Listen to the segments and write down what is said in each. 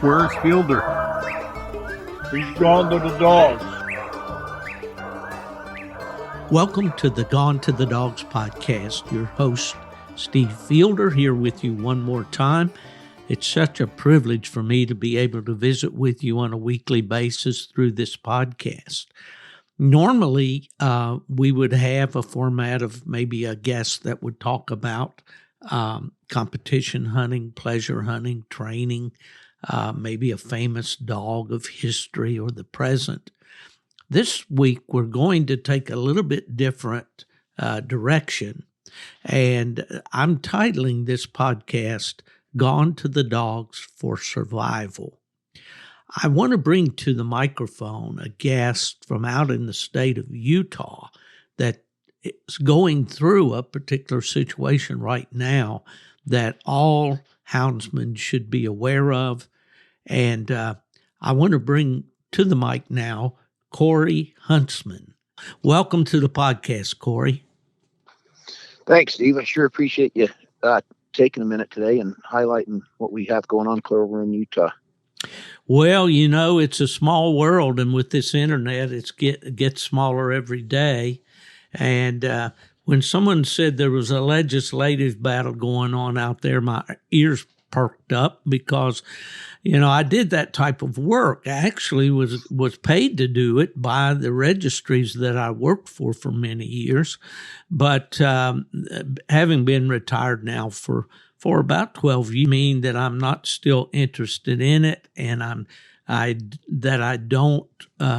Where's Fielder? He's gone to the dogs. Welcome to the Gone to the Dogs podcast. Your host, Steve Fielder, here with you one more time. It's such a privilege for me to be able to visit with you on a weekly basis through this podcast. Normally, we would have a format of maybe a guest that would talk about competition hunting, pleasure hunting, training, maybe a famous dog of history or the present. This week, we're going to take a little bit different direction, and I'm titling this podcast, Gone to the Dogs for Survival. I want to bring to the microphone a guest from out in the state of Utah that is going through a particular situation right now that all houndsmen should be aware of. And I want to bring to the mic now Corey Huntsman. Welcome to the podcast, Corey. Thanks, Steve. I sure appreciate you taking a minute today and highlighting what we have going on clear over in Utah. Well, you know, it's a small world, and with this internet, it gets smaller every day. And when someone said there was a legislative battle going on out there, my ears perked up because, you know, I did that type of work. I actually was paid to do it by the registries that I worked for many years. But having been retired now for about 12 years, mean that I'm not still interested in it, and I don't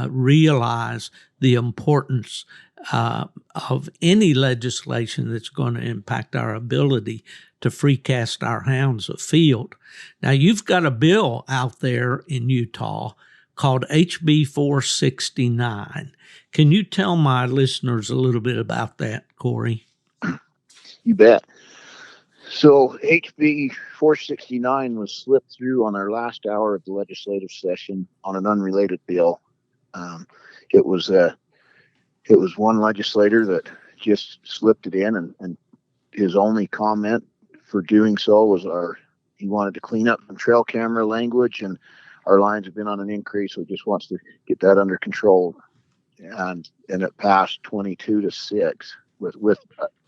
realize the importance of any legislation that's going to impact our ability to free cast our hounds afield. Now, you've got a bill out there in Utah called HB469. Can you tell my listeners a little bit about that, Corey? You bet. So HB 469 was slipped through on our last hour of the legislative session on an unrelated bill. It was one legislator that just slipped it in, and his only comment for doing so was he wanted to clean up some trail camera language, and our lines have been on an increase, so he just wants to get that under control. And it passed 22-6 with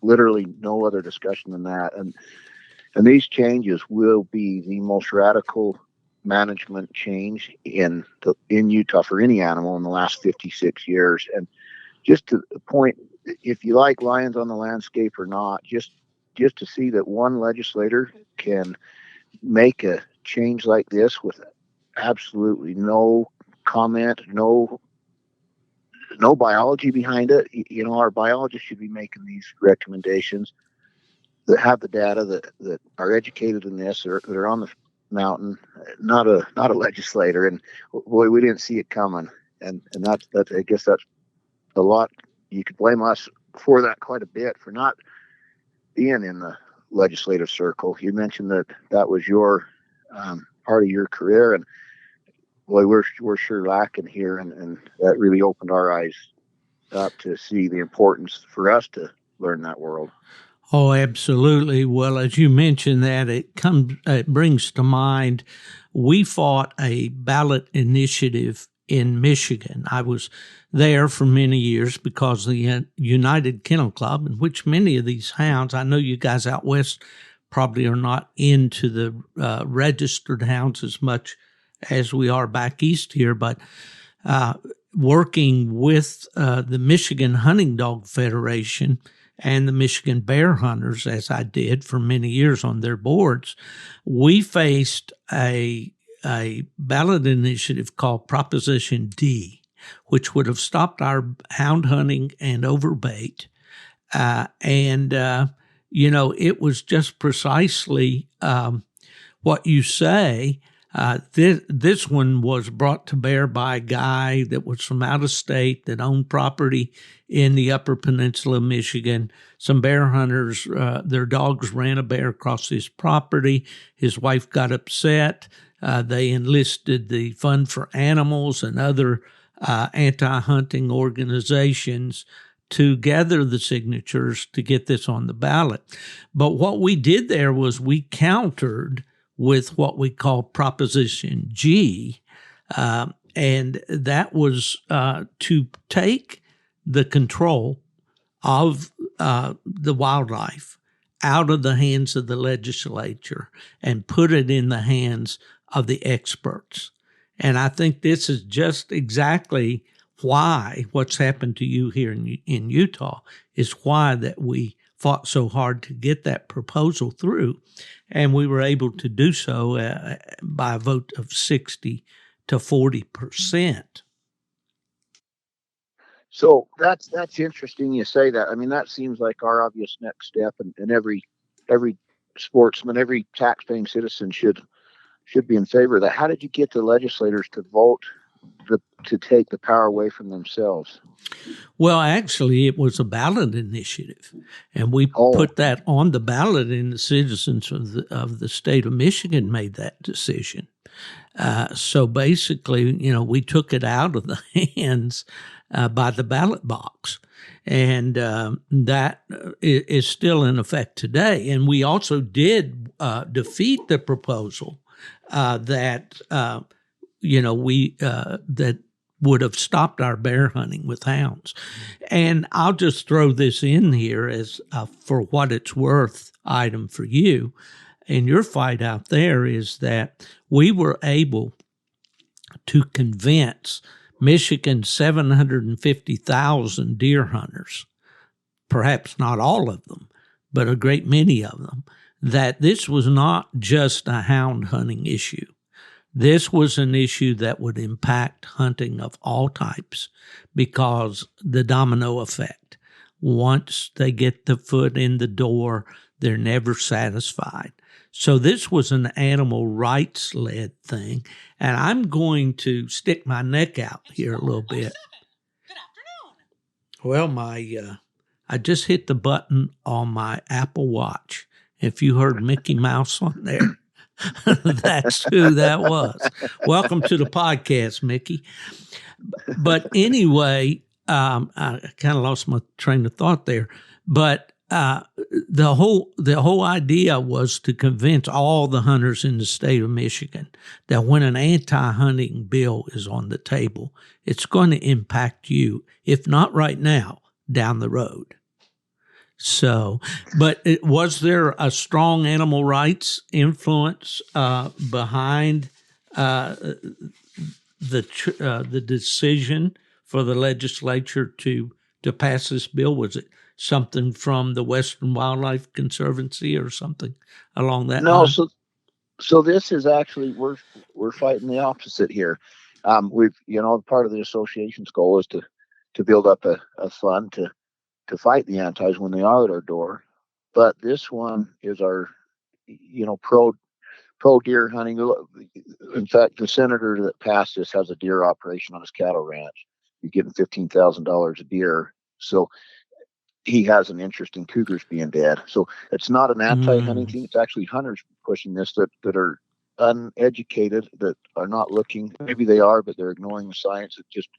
literally no other discussion than that. And these changes will be the most radical management change in Utah for any animal in the last 56 years. And just to the point, if you like lions on the landscape or not, just to see that one legislator can make a change like this with absolutely no comment, no biology behind it. You know, our biologists should be making these recommendations that have the data that are educated in this, or that are on the mountain, not a legislator. And boy, we didn't see it coming. And that's I guess that's a lot. You could blame us for that quite a bit, for not being in the legislative circle. You mentioned that was your part of your career, and boy, we're sure lacking here, and that really opened our eyes up to see the importance for us to learn that world. Oh, absolutely. Well, as you mentioned that, it brings to mind, we fought a ballot initiative in Michigan. I was there for many years because the United Kennel Club, in which many of these hounds, I know you guys out west probably are not into the registered hounds as much as we are back east here, but working with the Michigan Hunting Dog Federation and the Michigan Bear Hunters, as I did for many years on their boards, we faced a ballot initiative called Proposition D, which would have stopped our hound hunting and overbait. You know, it was just precisely what you say. This one was brought to bear by a guy that was from out of state that owned property in the Upper Peninsula of Michigan. Some bear hunters, their dogs ran a bear across his property. His wife got upset. They enlisted the Fund for Animals and other anti-hunting organizations to gather the signatures to get this on the ballot. But what we did there was we countered with what we call Proposition G, and that was to take the control of the wildlife out of the hands of the legislature and put it in the hands of the experts. And I think this is just exactly why what's happened to you here in Utah is why that we fought so hard to get that proposal through. And we were able to do so by a vote of 60 to 40%. So that's interesting you say that. I mean, that seems like our obvious next step, and every sportsman, every tax-paying citizen should be in favor of that. How did you get the legislators to vote to take the power away from themselves? Well, actually, it was a ballot initiative, and we put that on the ballot, and the citizens of the state of Michigan made that decision. So basically, we took it out of the hands by the ballot box, and that is still in effect today. And we also did defeat the proposal that would have stopped our bear hunting with hounds. And I'll just throw this in here as for what it's worth item for you in your fight out there is that we were able to convince Michigan's 750,000 deer hunters, perhaps not all of them, but a great many of them, that this was not just a hound hunting issue. This was an issue that would impact hunting of all types because the domino effect. Once they get the foot in the door, they're never satisfied. So this was an animal rights-led thing, and I'm going to stick my neck out here a little bit. Good afternoon. Well, I just hit the button on my Apple Watch. If you heard Mickey Mouse on there, that's who that was. Welcome to the podcast, Mickey. But anyway, I kind of lost my train of thought there. But the whole idea was to convince all the hunters in the state of Michigan that when an anti-hunting bill is on the table, it's going to impact you, if not right now, down the road. So, but was there a strong animal rights influence behind the decision for the legislature to pass this bill? Was it something from the Western Wildlife Conservancy or something along that line? No, so this is actually we're fighting the opposite here. We've part of the association's goal is to build up a fund to fight the antis when they are at our door. But this one is our, pro deer hunting. In fact, the senator that passed this has a deer operation on his cattle ranch. You're getting $15,000 a deer. So he has an interest in cougars being dead. So it's not an anti-hunting thing. It's actually hunters pushing this that are uneducated, that are not looking. Maybe they are, but they're ignoring the science. It's just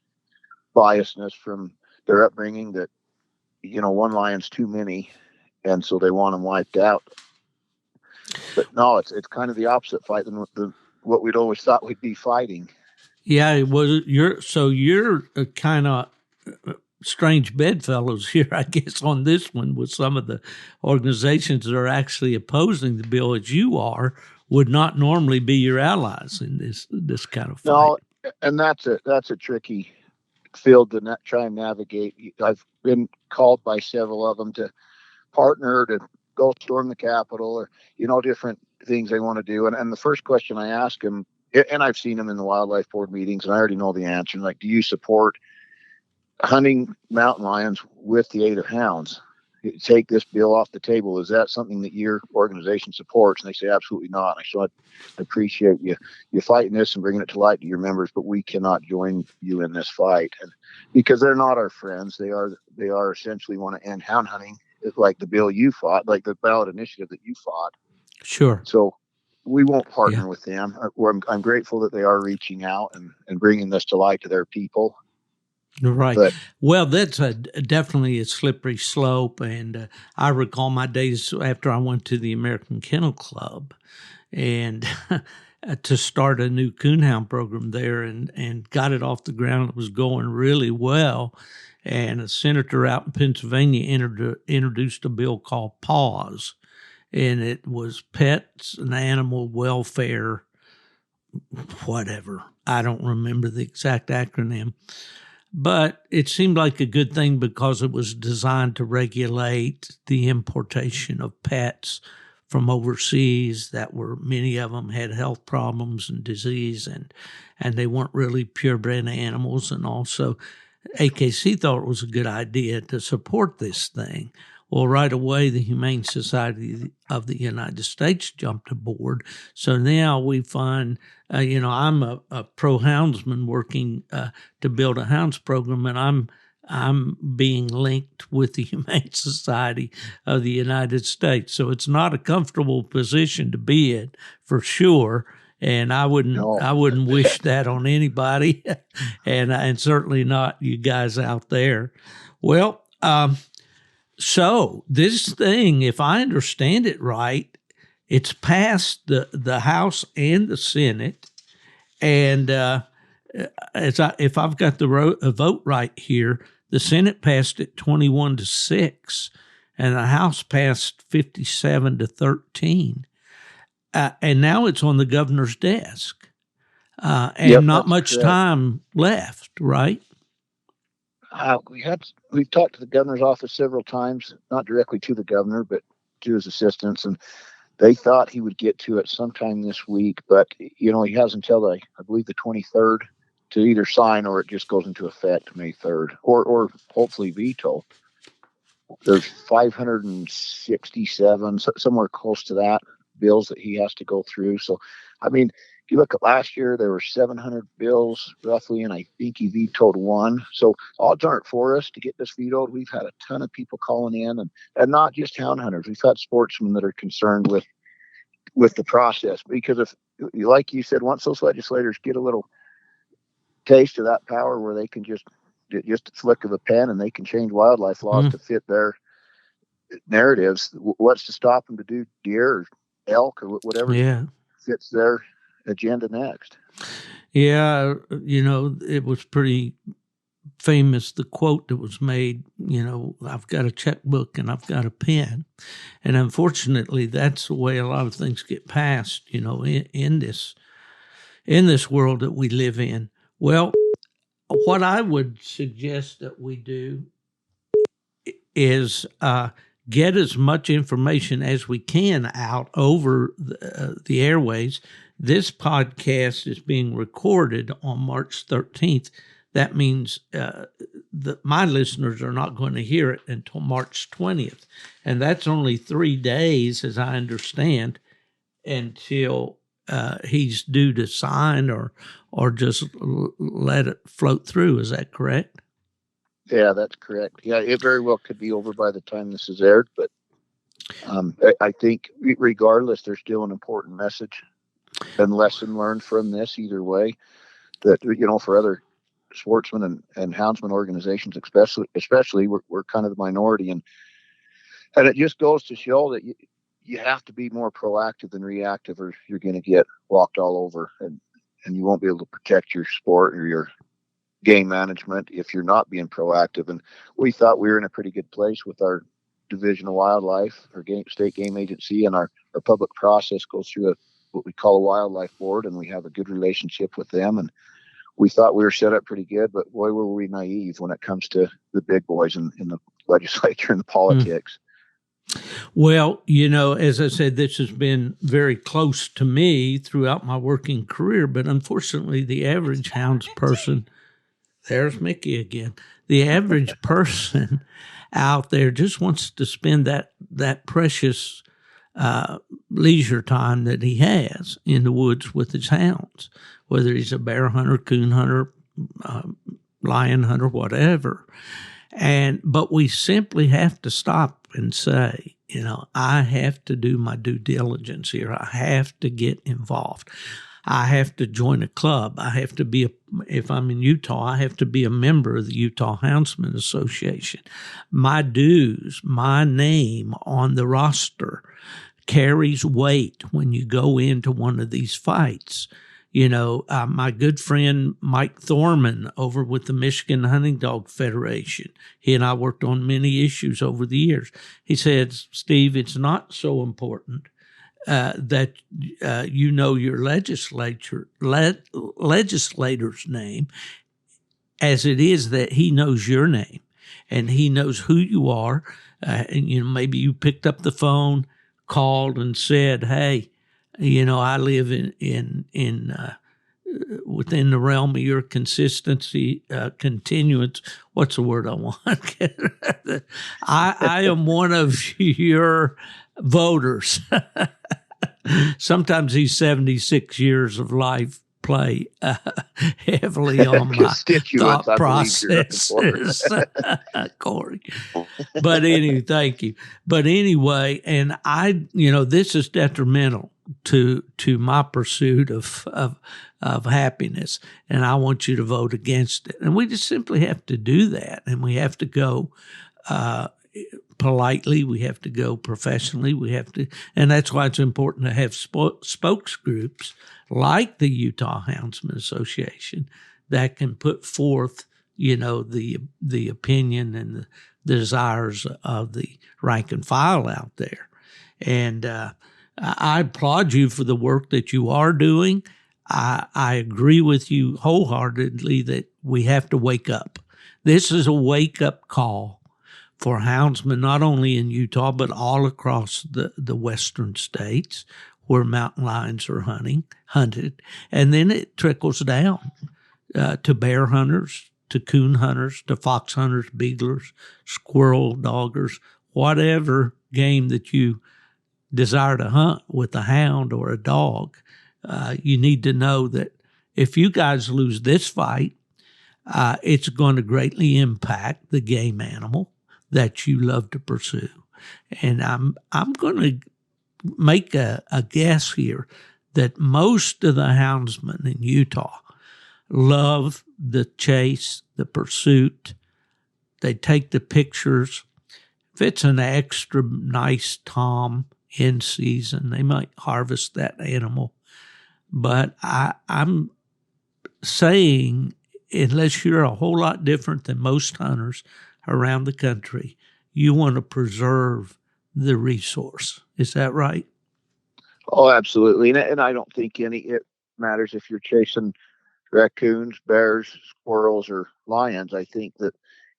biasness from their upbringing that, one lion's too many, and so they want them wiped out. But no, it's kind of the opposite fight than what we'd always thought we'd be fighting. Yeah, it was. You're a kind of strange bedfellows here, I guess, on this one with some of the organizations that are actually opposing the bill, as you are, would not normally be your allies in this kind of fight. No, and that's a tricky field to try and navigate. I've been called by several of them to partner to go storm the Capitol or different things they want to do. And the first question I ask them, and I've seen them in the wildlife board meetings, and I already know the answer. Like, do you support hunting mountain lions with the aid of hounds? Take this bill off the table. Is that something that your organization supports? And they say, absolutely not. So I appreciate you fighting this and bringing it to light to your members, but we cannot join you in this fight. And because they're not our friends, they are essentially want to end hound hunting, like the bill you fought, like the ballot initiative that you fought. Sure. So we won't partner with them. I'm grateful that they are reaching out and bringing this to light to their people. Right. But, well, that's definitely a slippery slope. And I recall my days after I went to the American Kennel Club. and to start a new coonhound program there, and got it off the ground. It was going really well. And a senator out in Pennsylvania introduced a bill called PAWS, and it was Pets and Animal Welfare, whatever. I don't remember the exact acronym. But it seemed like a good thing because it was designed to regulate the importation of pets from overseas that were, many of them had health problems and disease, and they weren't really purebred animals. And also AKC thought it was a good idea to support this thing. Well, right away, the Humane Society of the United States jumped aboard. So now we find, I'm a pro-houndsman working to build a hounds program, and I'm being linked with the Humane Society of the United States. So it's not a comfortable position to be in, for sure. And I wouldn't wish that on anybody, and certainly not you guys out there. Well, so this thing, if I understand it right, it's passed the House and the Senate, and if I've got the vote right here, the Senate passed it 21-6, and the House passed 57-13, and now it's on the governor's desk, and not much time left, right? We've talked to the governor's office several times, not directly to the governor, but to his assistants, and they thought he would get to it sometime this week, but he has until I believe the 23rd to either sign, or it just goes into effect May 3rd, or hopefully veto. There's 567, somewhere close to that, bills that he has to go through. So, I mean, if you look at last year, there were 700 bills roughly, and I think he vetoed one. So odds aren't for us to get this vetoed. We've had a ton of people calling in, and not just hound hunters. We've had sportsmen that are concerned with the process, because if, like you said, once those legislators get a little taste of that power where they can just a flick of a pen and they can change wildlife laws to fit their narratives, what's to stop them to do deer or elk or whatever fits their agenda next? Yeah, it was pretty famous, the quote that was made, I've got a checkbook and I've got a pen. And unfortunately, that's the way a lot of things get passed, in this world that we live in. Well, what I would suggest that we do is get as much information as we can out over the airways. This podcast is being recorded on March 13th. That means my listeners are not going to hear it until March 20th. And that's only 3 days, as I understand, until he's due to sign or just let it float through. Is that correct? Yeah, that's correct. Yeah, it very well could be over by the time this is aired, but I think regardless, there's still an important message and lesson learned from this either way, that, for other sportsmen and houndsman organizations, especially we're kind of the minority, and it just goes to show that you have to be more proactive than reactive, or you're going to get walked all over, and you won't be able to protect your sport or your game management if you're not being proactive. And we thought we were in a pretty good place with our Division of Wildlife, our state game agency, and our public process goes through what we call a wildlife board, and we have a good relationship with them, and we thought we were set up pretty good, but boy, were we naive when it comes to the big boys in the legislature and the politics. Well, as I said, this has been very close to me throughout my working career, but unfortunately the average hounds person, there's Mickey again, the average person out there just wants to spend that precious leisure time that he has in the woods with his hounds, whether he's a bear hunter, coon hunter, lion hunter, whatever. But we simply have to stop and say, I have to do my due diligence here. I have to get involved. I have to join a club. I have to be, if I'm in Utah, I have to be a member of the Utah Houndsman Association. My dues, my name on the roster carries weight when you go into one of these fights. My good friend Mike Thorman over with the Michigan Hunting Dog Federation, he and I worked on many issues over the years. He said, Steve, it's not so important that your legislator's name as it is that he knows your name and he knows who you are. And maybe you picked up the phone, called and said, hey, I live in within the realm of your consistency, continuance. What's the word I want? I am one of your voters. Sometimes these 76 years of life play heavily on my thought processes, Corey. But anyway, thank you. But anyway, and this is detrimental to my pursuit of happiness, and I want you to vote against it. And we just simply have to do that, and we have to go politely, we have to go professionally, and that's why it's important to have spokes groups like the Utah Houndsman Association that can put forth, the opinion and the desires of the rank and file out there. And I applaud you for the work that you are doing. I agree with you wholeheartedly that we have to wake up. This is a wake-up call for houndsmen, not only in Utah, but all across the western states where mountain lions are hunted. And then it trickles down to bear hunters, to coon hunters, to fox hunters, beaglers, squirrel doggers, whatever game that you desire to hunt with a hound or a dog. You need to know that if you guys lose this fight, it's going to greatly impact the game animal that you love to pursue. And I'm going to make a guess here that most of the houndsmen in Utah love the chase, the pursuit. They take the pictures. If it's an extra nice tom in season, they might harvest that animal. But I'm saying, unless you're a whole lot different than most hunters around the country, you want to preserve the resource. Is that right? Oh, absolutely. And I don't think it matters if you're chasing raccoons, bears, squirrels, or lions. I think that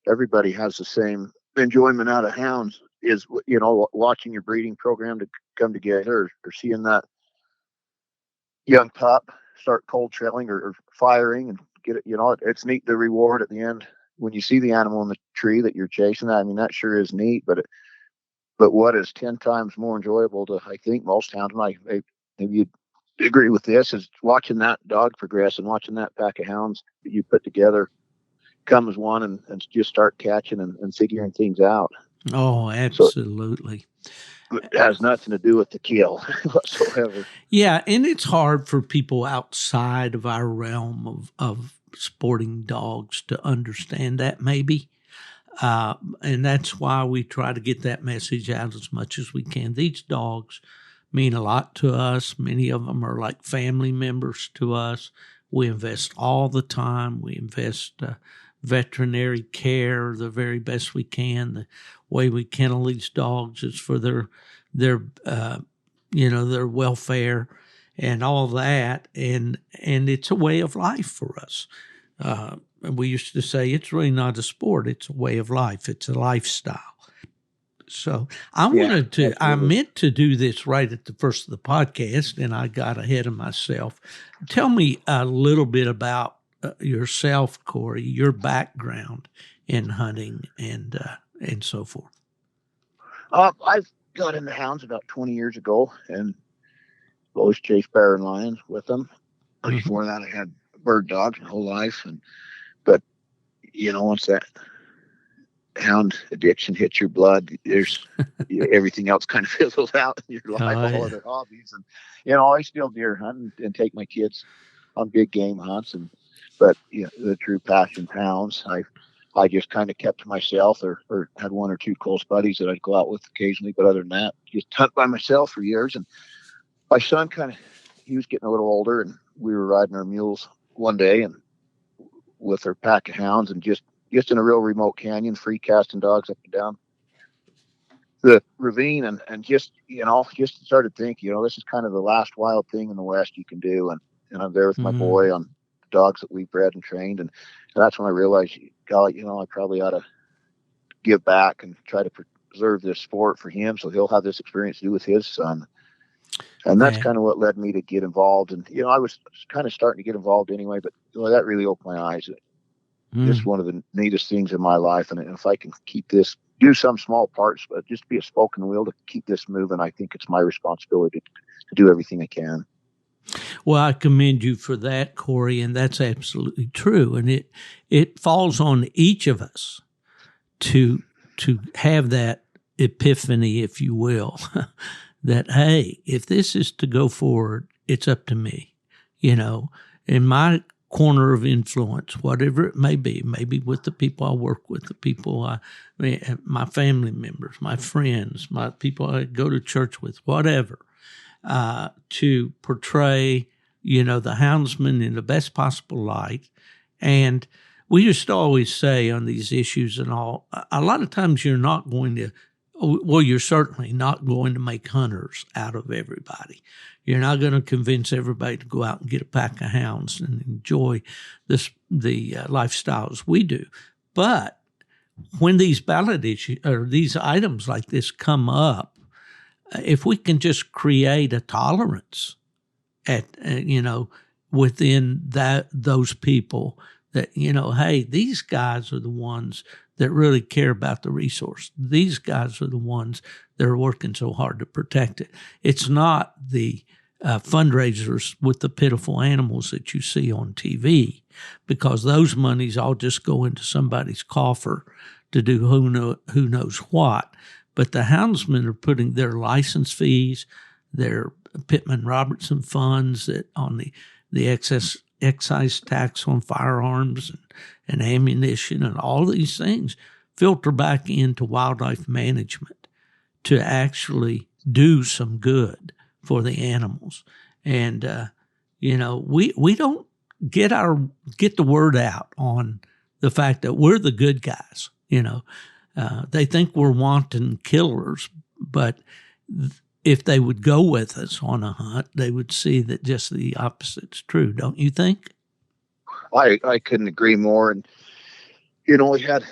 everybody has the same enjoyment out of hounds, is, watching your breeding program to come together, or seeing that young pup start cold trailing or firing and get it. It's neat, the reward at the end when you see the animal in the tree that you're chasing. I mean, that sure is neat, but what is 10 times more enjoyable to, I think, most houndsmen, maybe you'd agree with this, is watching that dog progress and watching that pack of hounds that you put together come as one and just start catching and figuring things out. Oh, absolutely. So it has nothing to do with the kill whatsoever. Yeah, and it's hard for people outside of our realm of sporting dogs to understand that, maybe. And that's why we try to get that message out as much as we can. These dogs mean a lot to us. Many of them are like family members to us. We invest all the time. We invest veterinary care the very best we can. The way we kennel these dogs is for their welfare and all that. And it's a way of life for us. We used to say it's really not a sport; it's a way of life. It's a lifestyle. So I meant to do this right at the first of the podcast, and I got ahead of myself. Tell me a little bit about yourself, Corey, your background in hunting and so forth. I've got into hounds about 20 years ago, and always chased bear and lions with them. Before that, I had bird dogs my whole life, but once that hound addiction hits your blood, there's everything else kind of fizzles out in your life, all other hobbies. And I still deer hunt and take my kids on big game hunts, but the true passion hounds. I just kind of kept to myself, or had one or two close buddies that I'd go out with occasionally. But other than that, just hunt by myself for years. And my son he was getting a little older, and we were riding our mules one day and with our pack of hounds, and just in a real remote canyon, free casting dogs up and down the ravine, and just started thinking, this is kind of the last wild thing in the West you can do. And I'm there with my boy on dogs that we bred and trained. And that's when I realized, golly, I probably ought to give back and try to preserve this sport for him, so he'll have this experience to do with his son. And that's kind of what led me to get involved. And, I was kind of starting to get involved anyway, but that really opened my eyes. Just one of the neatest things in my life. And if I can keep this, do some small parts, but just be a spoken wheel to keep this moving, I think it's my responsibility to do everything I can. Well, I commend you for that, Corey, and that's absolutely true. And it falls on each of us to have that epiphany, if you will, that, hey, if this is to go forward, it's up to me. In my corner of influence, whatever it may be, maybe with the people I work with, the people my family members, my friends, my people I go to church with, whatever, to portray, the houndsman in the best possible light. And we used to always say on these issues and all, a lot of times you're certainly not going to make hunters out of everybody. You're not going to convince everybody to go out and get a pack of hounds and enjoy the lifestyles we do. But when these ballot issues or these items like this come up, if we can just create a tolerance within those people that, hey, these guys are the ones that really care about the resource. These guys are the ones that are working so hard to protect it. It's not the fundraisers with the pitiful animals that you see on TV, because those monies all just go into somebody's coffer to do who knows what. But the houndsmen are putting their license fees, their Pittman Robertson funds that on the excise tax on firearms and ammunition and all these things filter back into wildlife management to actually do some good for the animals. And, we don't get the word out on the fact that we're the good guys. They think we're wanton killers, but if they would go with us on a hunt, they would see that just the opposite's true. Don't you think? I couldn't agree more. And, we had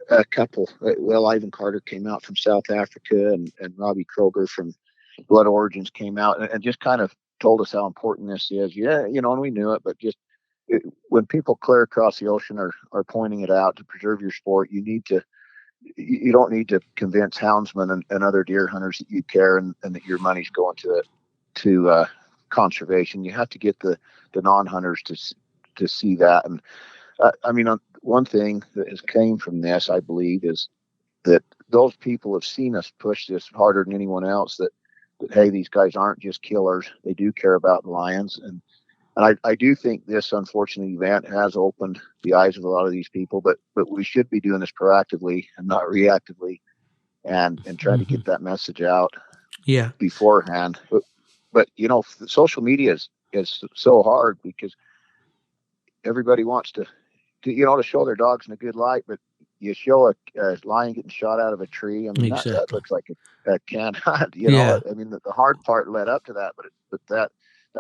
a couple, Ivan Carter came out from South Africa, and Robbie Kroger from Blood Origins came out and just kind of told us how important this is. Yeah, and we knew it, but just when people clear across the ocean are pointing it out to preserve your sport, you don't need to convince houndsmen and other deer hunters that you care and that your money's going to conservation. You have to get the non-hunters to see that. And one thing that has came from this, I believe, is that those people have seen us push this harder than anyone else, that hey, these guys aren't just killers. They do care about the lions. And I do think this unfortunate event has opened the eyes of a lot of these people, but we should be doing this proactively and not reactively, and try to get that message out beforehand. But social media is so hard, because everybody wants to show their dogs in a good light, but you show a lion getting shot out of a tree. Exactly. That looks like a canned hunt. The hard part led up to that, but that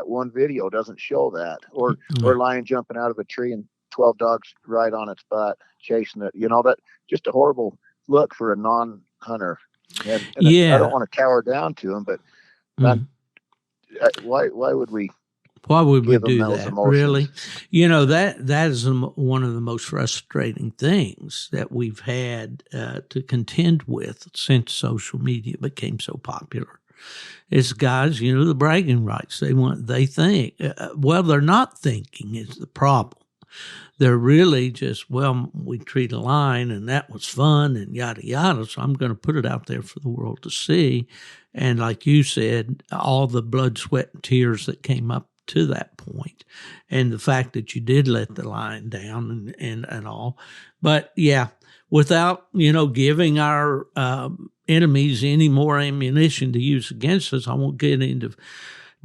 one video doesn't show that, or a lion jumping out of a tree and 12 dogs right on its butt chasing it. That just a horrible look for a non-hunter. And I don't want to cower down to them, but why would we? Why would we do that? Emotions? Really? That is one of the most frustrating things that we've had to contend with since social media became so popular. Is guys, the bragging rights. They think, they're not thinking is the problem. They're really just, we treat a lion and that was fun and yada, yada. So I'm going to put it out there for the world to see. And like you said, all the blood, sweat, and tears that came up to that point, and the fact that you did let the lion down and all. But yeah, without, giving our enemies any more ammunition to use against us, I won't get into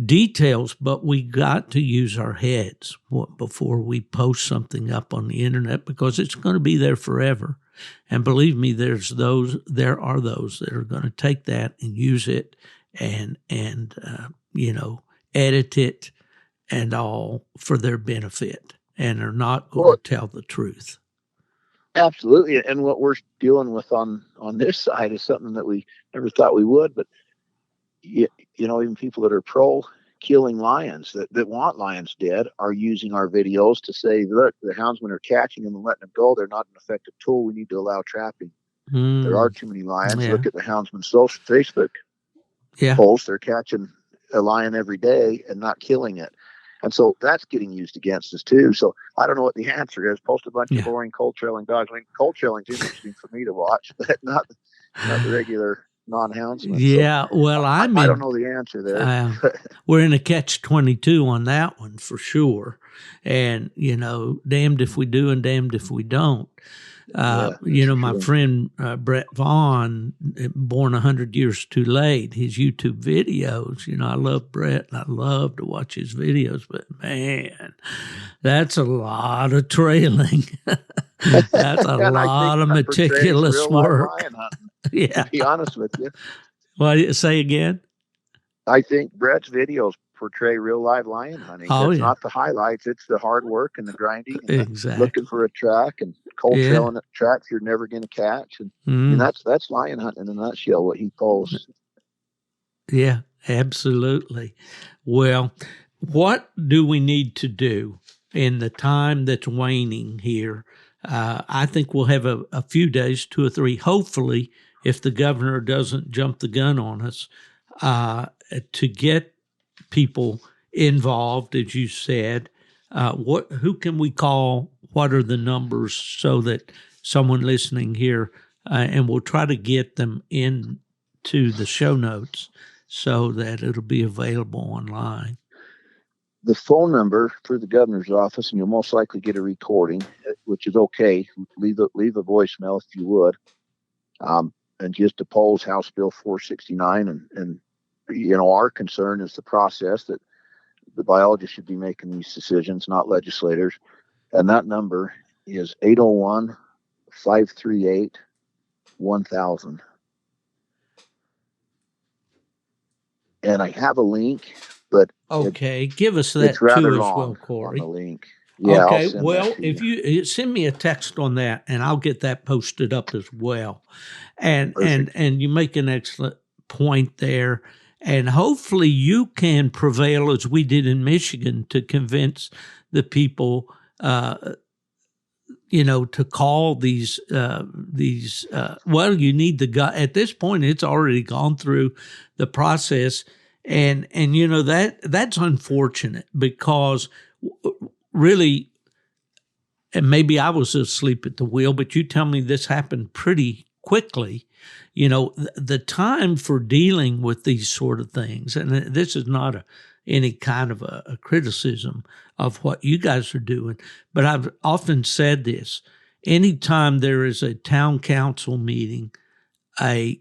details, but we got to use our heads before we post something up on the internet, because it's going to be there forever. And believe me, there are those that are going to take that and use it and edit it and all for their benefit, and are not going to tell the truth. Absolutely. And what we're dealing with on this side is something that we never thought we would, but even people that are pro killing lions, that want lions dead, are using our videos to say, look, the houndsmen are catching them and letting them go. They're not an effective tool. We need to allow trapping. There are too many lions. Yeah. Look at the houndsman Facebook posts. They're catching a lion every day and not killing it. And so that's getting used against us too. So I don't know what the answer is. Post a bunch of boring cold trailing dogs. I mean, cold trailing's interesting for me to watch, but not the regular non-houndsman. Yeah, so well, I don't know the answer there. We're in a catch-22 on that one for sure. And, damned if we do and damned if we don't. My friend Brett Vaughn, born 100 years too late, his YouTube videos, I love Brett and I love to watch his videos, but man, that's a lot of trailing. That's a lot of meticulous work. Yeah. To be honest with you. Well, say again? I think Brett's videos portray real live lion hunting. It's not the highlights, it's the hard work and the grinding and exactly. Looking for a track and cold trailing at tracks you're never going to catch. And that's lion hunting in a nutshell, what he posts. Yeah, absolutely. Well, what do we need to do in the time that's waning here? I think we'll have a few days, 2 or 3, hopefully, if the governor doesn't jump the gun on us, to get people involved, as you said. Who can we call? What are the numbers so that someone listening here, and we'll try to get them into the show notes so that it'll be available online. The phone number for the governor's office, and you'll most likely get a recording, which is okay. Leave a voicemail if you would, and just oppose House Bill 469. And our concern is the process, that the biologists should be making these decisions, not legislators. And that number is 801-538-1000. And I have a link, but give us that too as well, Corey. On the link. Yeah, okay, well, if you send me a text on that, and I'll get that posted up as well. And you make an excellent point there. And hopefully you can prevail, as we did in Michigan, to convince the people, to call these. Well, you need the guy. At this point, it's already gone through the process, and that's unfortunate, because really, and maybe I was asleep at the wheel, but you tell me this happened pretty quickly. The time for dealing with these sort of things, and this is not any kind of a criticism of what you guys are doing, but I've often said this: anytime there is a town council meeting, a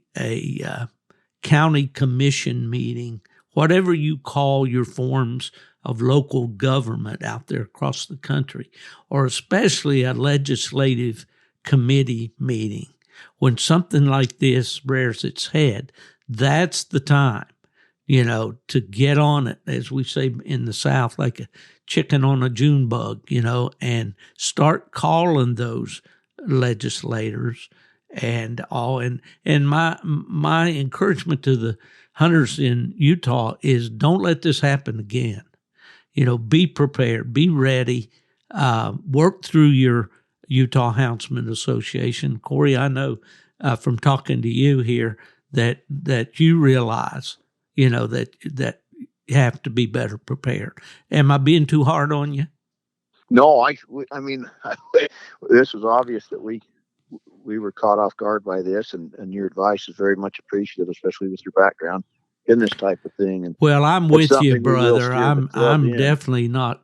county commission meeting, whatever you call your forms of local government out there across the country, or especially a legislative committee meeting, when something like this rears its head, that's the time, to get on it, as we say in the South, like a chicken on a June bug, and start calling those legislators and all. And my encouragement to the hunters in Utah is, don't let this happen again. Be prepared, be ready, work through your Utah Houndsman Association. Corey, I know from talking to you here that you realize, that you have to be better prepared. Am I being too hard on you? No, I mean, this was obvious that we were caught off guard by this, and your advice is very much appreciated, especially with your background. in this type of thing. And well, I'm it's with you, something we will brother. steer the club I'm in. definitely not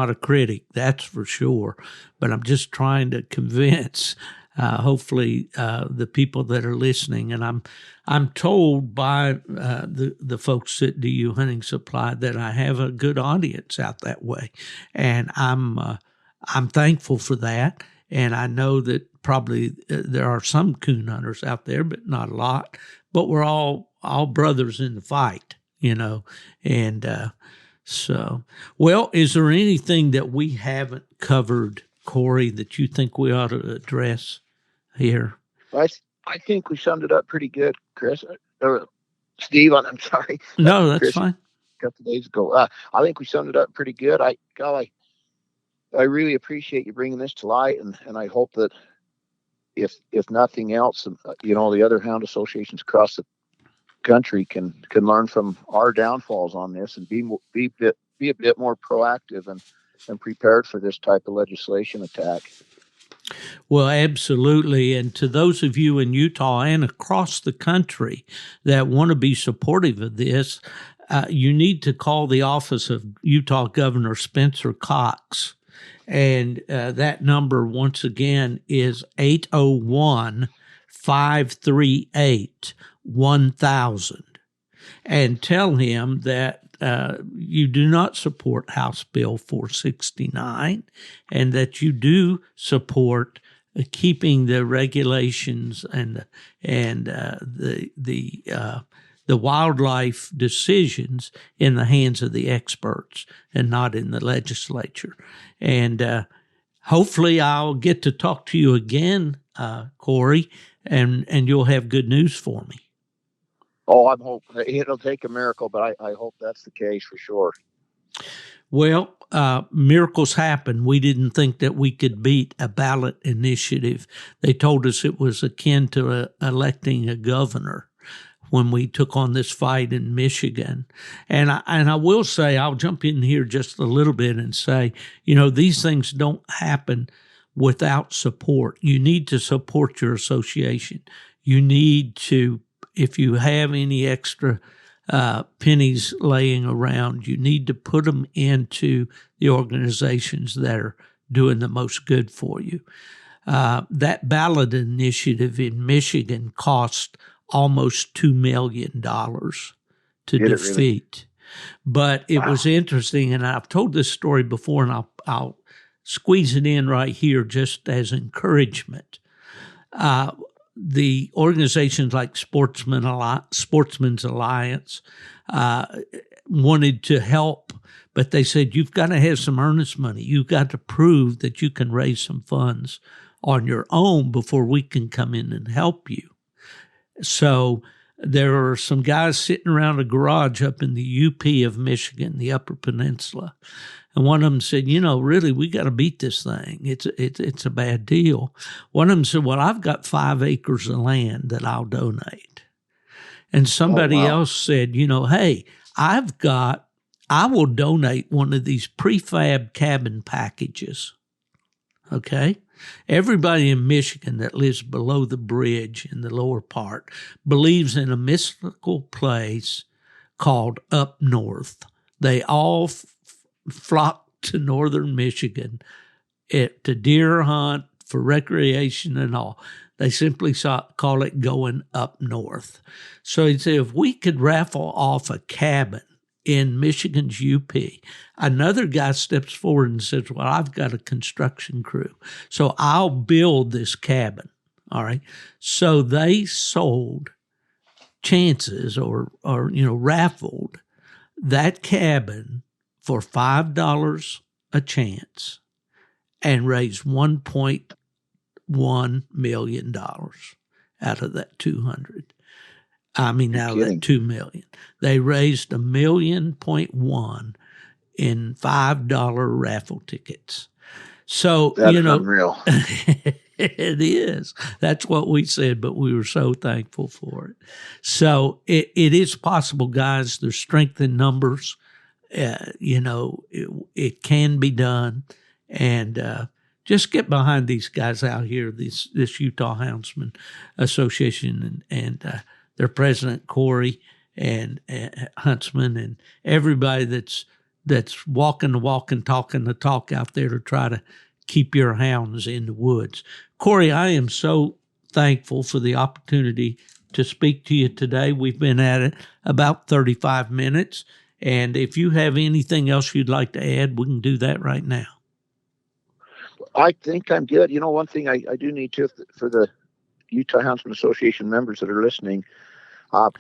a critic, that's for sure. But I'm just trying to convince, hopefully, the people that are listening. And I'm told by the folks at DU Hunting Supply that I have a good audience out that way, and I'm thankful for that. And I know that probably there are some coon hunters out there, but not a lot. But we're all brothers in the fight, And so, well, is there anything that we haven't covered, Corey, that you think we ought to address here? I think we summed it up pretty good, Chris. Or Steve, I'm sorry. No, that's Chris, fine. a couple of days ago. I think we summed it up pretty good. I really appreciate you bringing this to light, and I hope that if nothing else, the other hound associations across the country can learn from our downfalls on this and be a bit more proactive and prepared for this type of legislation attack. Well, absolutely. And to those of you in Utah and across the country that want to be supportive of this, you need to call the office of Utah Governor Spencer Cox. And that number, once again, is 801-538-1000. And tell him that you do not support House Bill 469 and that you do support keeping the regulations and the wildlife decisions in the hands of the experts and not in the legislature. And hopefully I'll get to talk to you again, Corey, and you'll have good news for me. Oh, I'm hoping it'll take a miracle, but I hope that's the case for sure. Well, miracles happen. We didn't think that we could beat a ballot initiative. They told us it was akin to electing a governor when we took on this fight in Michigan. And I will say, I'll jump in here just a little bit and say, these things don't happen without support. You need to support your association. You need to, if you have any extra pennies laying around, you need to put them into the organizations that are doing the most good for you. That ballot initiative in Michigan cost almost $2 million to defeat. Really? But it was interesting, and I've told this story before, and I'll squeeze it in right here just as encouragement. The organizations like Sportsman's Alliance wanted to help, but they said, you've got to have some earnest money. You've got to prove that you can raise some funds on your own before we can come in and help you. So there are some guys sitting around a garage up in the UP of Michigan, the Upper Peninsula. And one of them said, really, we got to beat this thing. It's a bad deal. One of them said, well, I've got 5 acres of land that I'll donate. And somebody else said, hey, I will donate one of these prefab cabin packages. Okay? Everybody in Michigan that lives below the bridge in the lower part believes in a mystical place called Up North. They all flock to northern Michigan to deer hunt, for recreation and all. They simply call it going up north. So he'd say, if we could raffle off a cabin in Michigan's UP, another guy steps forward and says, well, I've got a construction crew, so I'll build this cabin. All right. So they sold chances or raffled that cabin for $5 a chance and raised $1.1 million out of that 200. Out of that 2 million. They raised $1.1 million in $5 raffle tickets. So, that's unreal. It is. That's what we said, but we were so thankful for it. So it is possible, guys. There's strength in numbers. It can be done. And just get behind these guys out here, this Utah Houndsman Association and their president, Corey, and Huntsman and everybody that's walking the walk and talking the talk out there to try to keep your hounds in the woods. Corey, I am so thankful for the opportunity to speak to you today. We've been at it about 35 minutes, and if you have anything else you'd like to add, we can do that right now. I think I'm good. You know, one thing I do need to, for the Utah Houndsman Association members that are listening,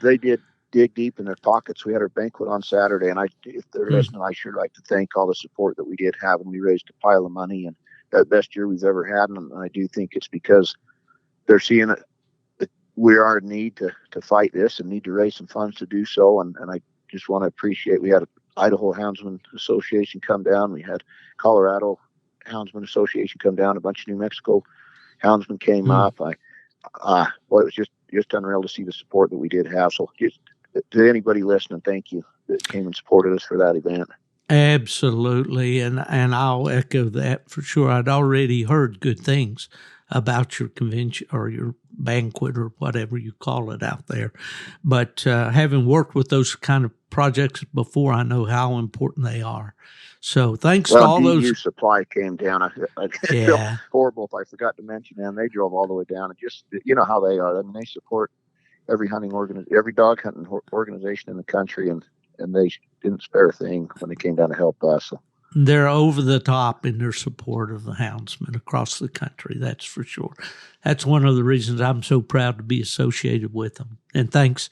they did dig deep in their pockets. We had our banquet on Saturday, and if they're listening, I sure like to thank all the support that we did have, and we raised a pile of money, and the best year we've ever had. And I do think it's because they're seeing that we are in need to fight this and need to raise some funds to do so. And I just want to appreciate, we had Idaho Houndsman Association come down. We had Colorado Houndsman Association come down. A bunch of New Mexico houndsmen came up. It was just unreal to see the support that we did have. So just to anybody listening, thank you that came and supported us for that event. Absolutely, and I'll echo that for sure. I'd already heard good things about your convention or your banquet or whatever you call it out there. But having worked with those kind of projects before, I know how important they are. So thanks to all those. Supply came down. I feel horrible if I forgot to mention them. They drove all the way down, and just, you know how they are. I mean, they support every dog hunting organization in the country, and they didn't spare a thing when they came down to help us. So. They're over the top in their support of the houndsmen across the country. That's for sure. That's one of the reasons I'm so proud to be associated with them. And thanks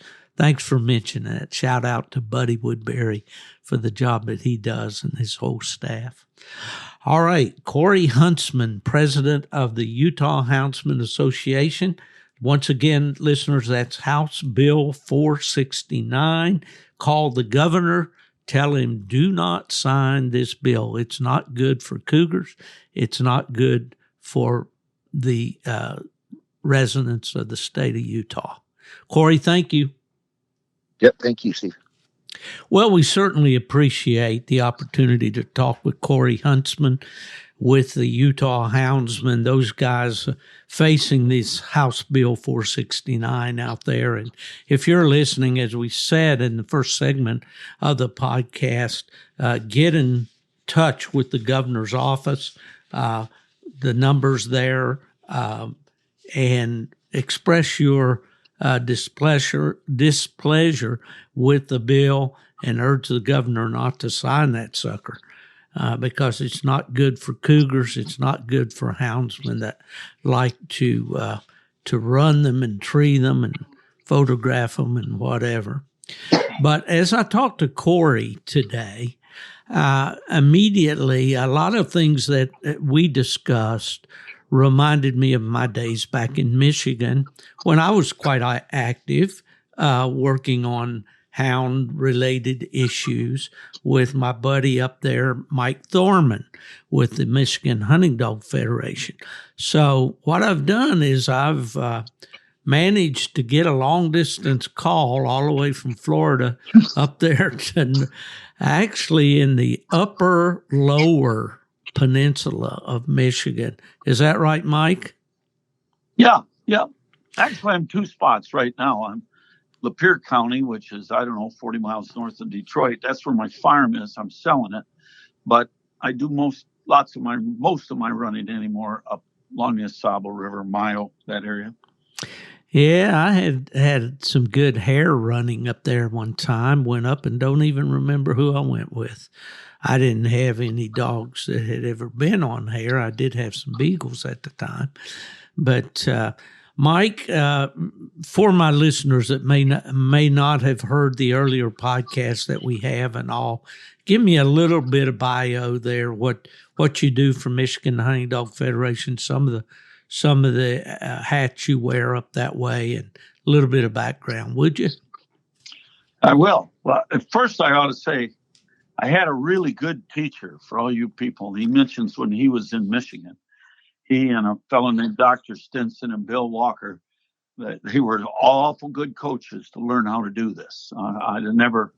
for mentioning that. Shout out to Buddy Woodbury for the job that he does and his whole staff. All right, Corey Huntsman, president of the Utah Houndsman Association. Once again, listeners, that's House Bill 469. Call the governor. Tell him, do not sign this bill. It's not good for cougars. It's not good for the residents of the state of Utah. Corey, thank you. Yep, thank you, Steve. Well, we certainly appreciate the opportunity to talk with Corey Huntsman with the Utah Houndsmen, those guys facing this House Bill 469 out there. And if you're listening, as we said in the first segment of the podcast, get in touch with the governor's office, the numbers there, and express your displeasure with the bill and urge the governor not to sign that sucker. Because it's not good for cougars. It's not good for houndsmen that like to run them and tree them and photograph them and whatever. But as I talked to Corey today, immediately a lot of things that we discussed reminded me of my days back in Michigan when I was quite active working on hound-related issues with my buddy up there, Mike Thorman, with the Michigan Hunting Dog Federation. So what I've done is I've managed to get a long-distance call all the way from Florida up there to actually in the lower peninsula of Michigan. Is that right, Mike? Yeah. Actually, I'm two spots right now. I'm Lapeer County, which is, 40 miles north of Detroit. That's where my farm is. I'm selling it. But I do most of my running anymore up along the Sable River, Mayo, that area. Yeah, I had some good hare running up there one time, went up and don't even remember who I went with. I didn't have any dogs that had ever been on hare. I did have some beagles at the time. But Mike, for my listeners that may not have heard the earlier podcast that we have and all, give me a little bit of bio there. What you do for Michigan Hunting Dog Federation, some of the hats you wear up that way, and a little bit of background, would you? I will. Well, at first I ought to say I had a really good teacher for all you people. He mentions when he was in Michigan. He and a fellow named Dr. Stinson and Bill Walker, they were awful good coaches to learn how to do this. I'd have never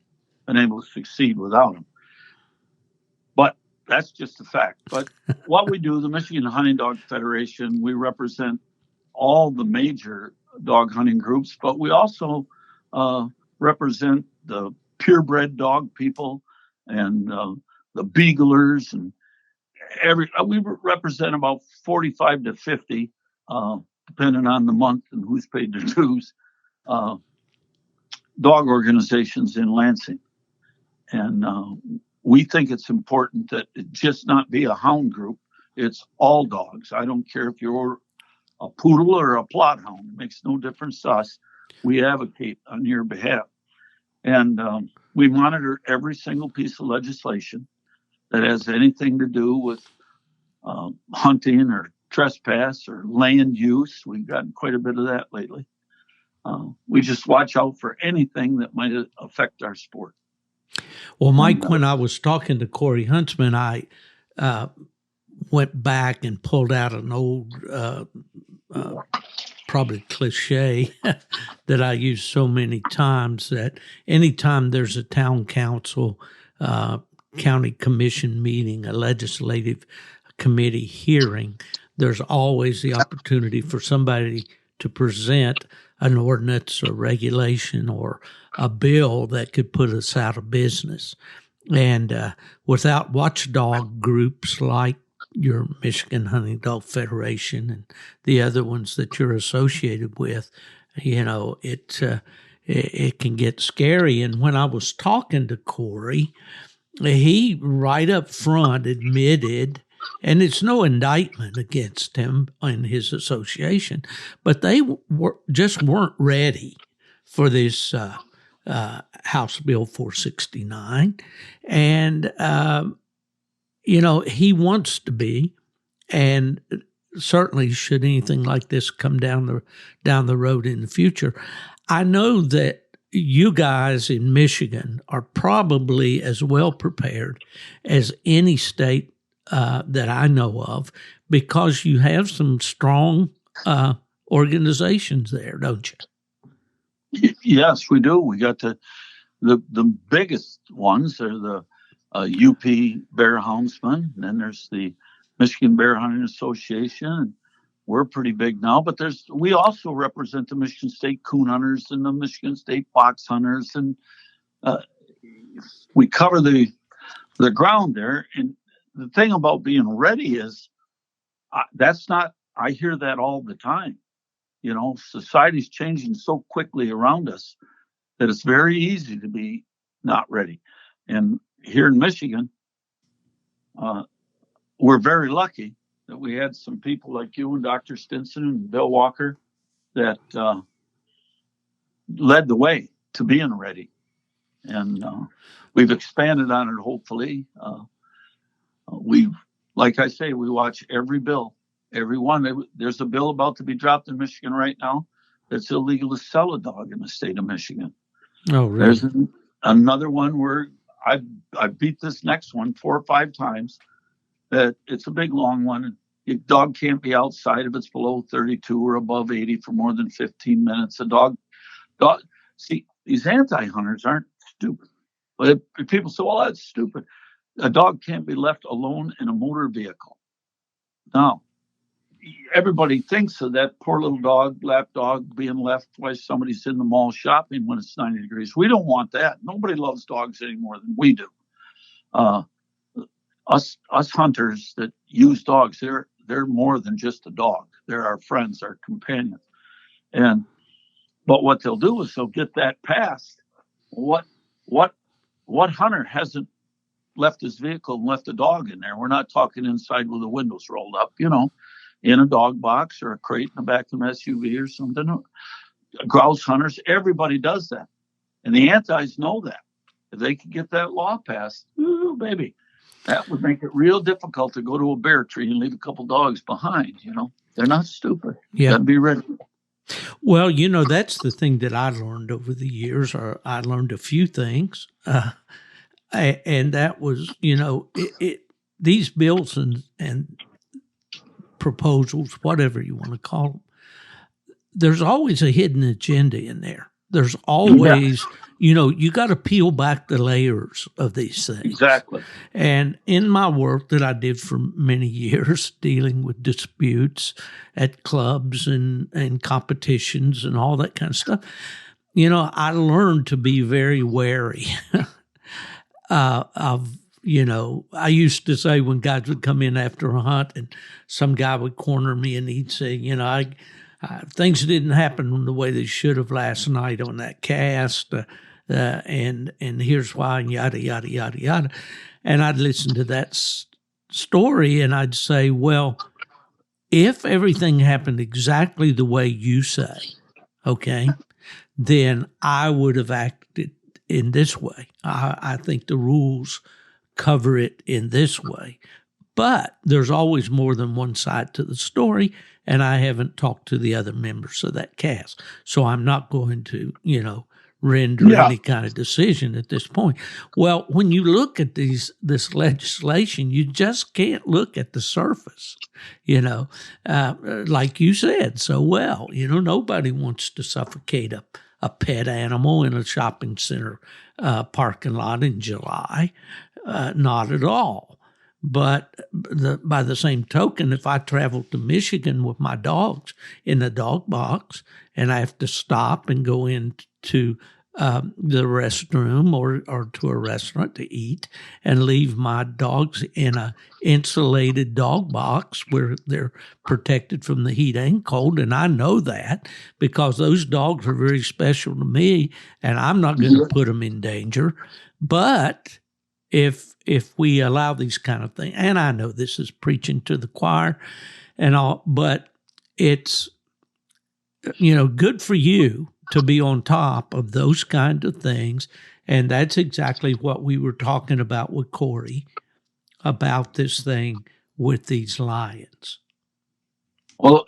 been able to succeed without them. But that's just a fact. But what we do, the Michigan Hunting Dog Federation, we represent all the major dog hunting groups, but we also represent the purebred dog people and the beaglers, and we represent about 45 to 50, depending on the month and who's paid their dues, dog organizations in Lansing. And we think it's important that it just not be a hound group. It's all dogs. I don't care if you're a poodle or a plot hound. It makes no difference to us. We advocate on your behalf. And we monitor every single piece of legislation that has anything to do with hunting or trespass or land use. We've gotten quite a bit of that lately. We just watch out for anything that might affect our sport. Well, Mike, when I was talking to Corey Huntsman, I went back and pulled out an old, probably cliche that I use so many times, that anytime there's a town council, county commission meeting, a legislative committee hearing, there's always the opportunity for somebody to present an ordinance or regulation or a bill that could put us out of business. And without watchdog groups like your Michigan Hunting Dog Federation and the other ones that you're associated with, it can get scary. And when I was talking to Corey, he right up front admitted, and it's no indictment against him and his association, but they just weren't ready for this House Bill 469. And, he wants to be, and certainly should anything like this come down the road in the future. I know that you guys in Michigan are probably as well prepared as any state that I know of, because you have some strong organizations there, don't you? Yes, we do. We got the biggest ones are the UP Bear Houndsman, and then there's the Michigan Bear Hunting Association. We're pretty big now, but we also represent the Michigan State Coon Hunters and the Michigan State Fox Hunters, and we cover the ground there. And the thing about being ready is I hear that all the time. Society's changing so quickly around us that it's very easy to be not ready. And here in Michigan, we're very lucky that we had some people like you and Dr. Stinson and Bill Walker that led the way to being ready. And we've expanded on it, hopefully. Like I say, we watch every bill, every one. There's a bill about to be dropped in Michigan right now that's illegal to sell a dog in the state of Michigan. Oh, really? There's another one where I beat this next one 4 or 5 times. That it's a big, long one. Your dog can't be outside if it's below 32 or above 80 for more than 15 minutes. See, these anti-hunters aren't stupid. But if people say, well, that's stupid. A dog can't be left alone in a motor vehicle. Now, everybody thinks of that poor little dog, lap dog, being left while somebody's in the mall shopping when it's 90 degrees. We don't want that. Nobody loves dogs any more than we do. Us hunters that use dogs, they're more than just a dog. They're our friends, our companions. But what they'll do is they'll get that passed. What hunter hasn't left his vehicle and left a dog in there? We're not talking inside with the windows rolled up, in a dog box or a crate in the back of an SUV or something. Grouse hunters, everybody does that. And the antis know that. If they could get that law passed, ooh, baby, that would make it real difficult to go to a bear tree and leave a couple dogs behind. They're not stupid. Yeah. Gotta be ready. Well, that's the thing that I learned over the years, or I learned a few things. And that was, these bills and proposals, whatever you want to call them, there's always a hidden agenda in there. There's always, you got to peel back the layers of these things. Exactly. And in my work that I did for many years, dealing with disputes at clubs and competitions and all that kind of stuff, I learned to be very wary of, I used to say when guys would come in after a hunt and some guy would corner me and he'd say, things didn't happen the way they should have last night on that cast, and here's why, and yada, yada, yada, yada. And I'd listen to that story and I'd say, well, if everything happened exactly the way you say, okay, then I would have acted in this way. I think the rules cover it in this way. But there's always more than one side to the story, and I haven't talked to the other members of that cast. So I'm not going to, render any kind of decision at this point. Well, when you look at this legislation, you just can't look at the surface, like you said so well. Nobody wants to suffocate a pet animal in a shopping center parking lot in July. Not at all. But by the same token, if I travel to Michigan with my dogs in the dog box and I have to stop and go into the restroom or to a restaurant to eat and leave my dogs in a insulated dog box where they're protected from the heat and cold, and I know that because those dogs are very special to me and I'm not going to put them in danger. But if we allow these kind of things, and I know this is preaching to the choir and all, but it's, good for you to be on top of those kind of things. And that's exactly what we were talking about with Corey about this thing with these lions. Well,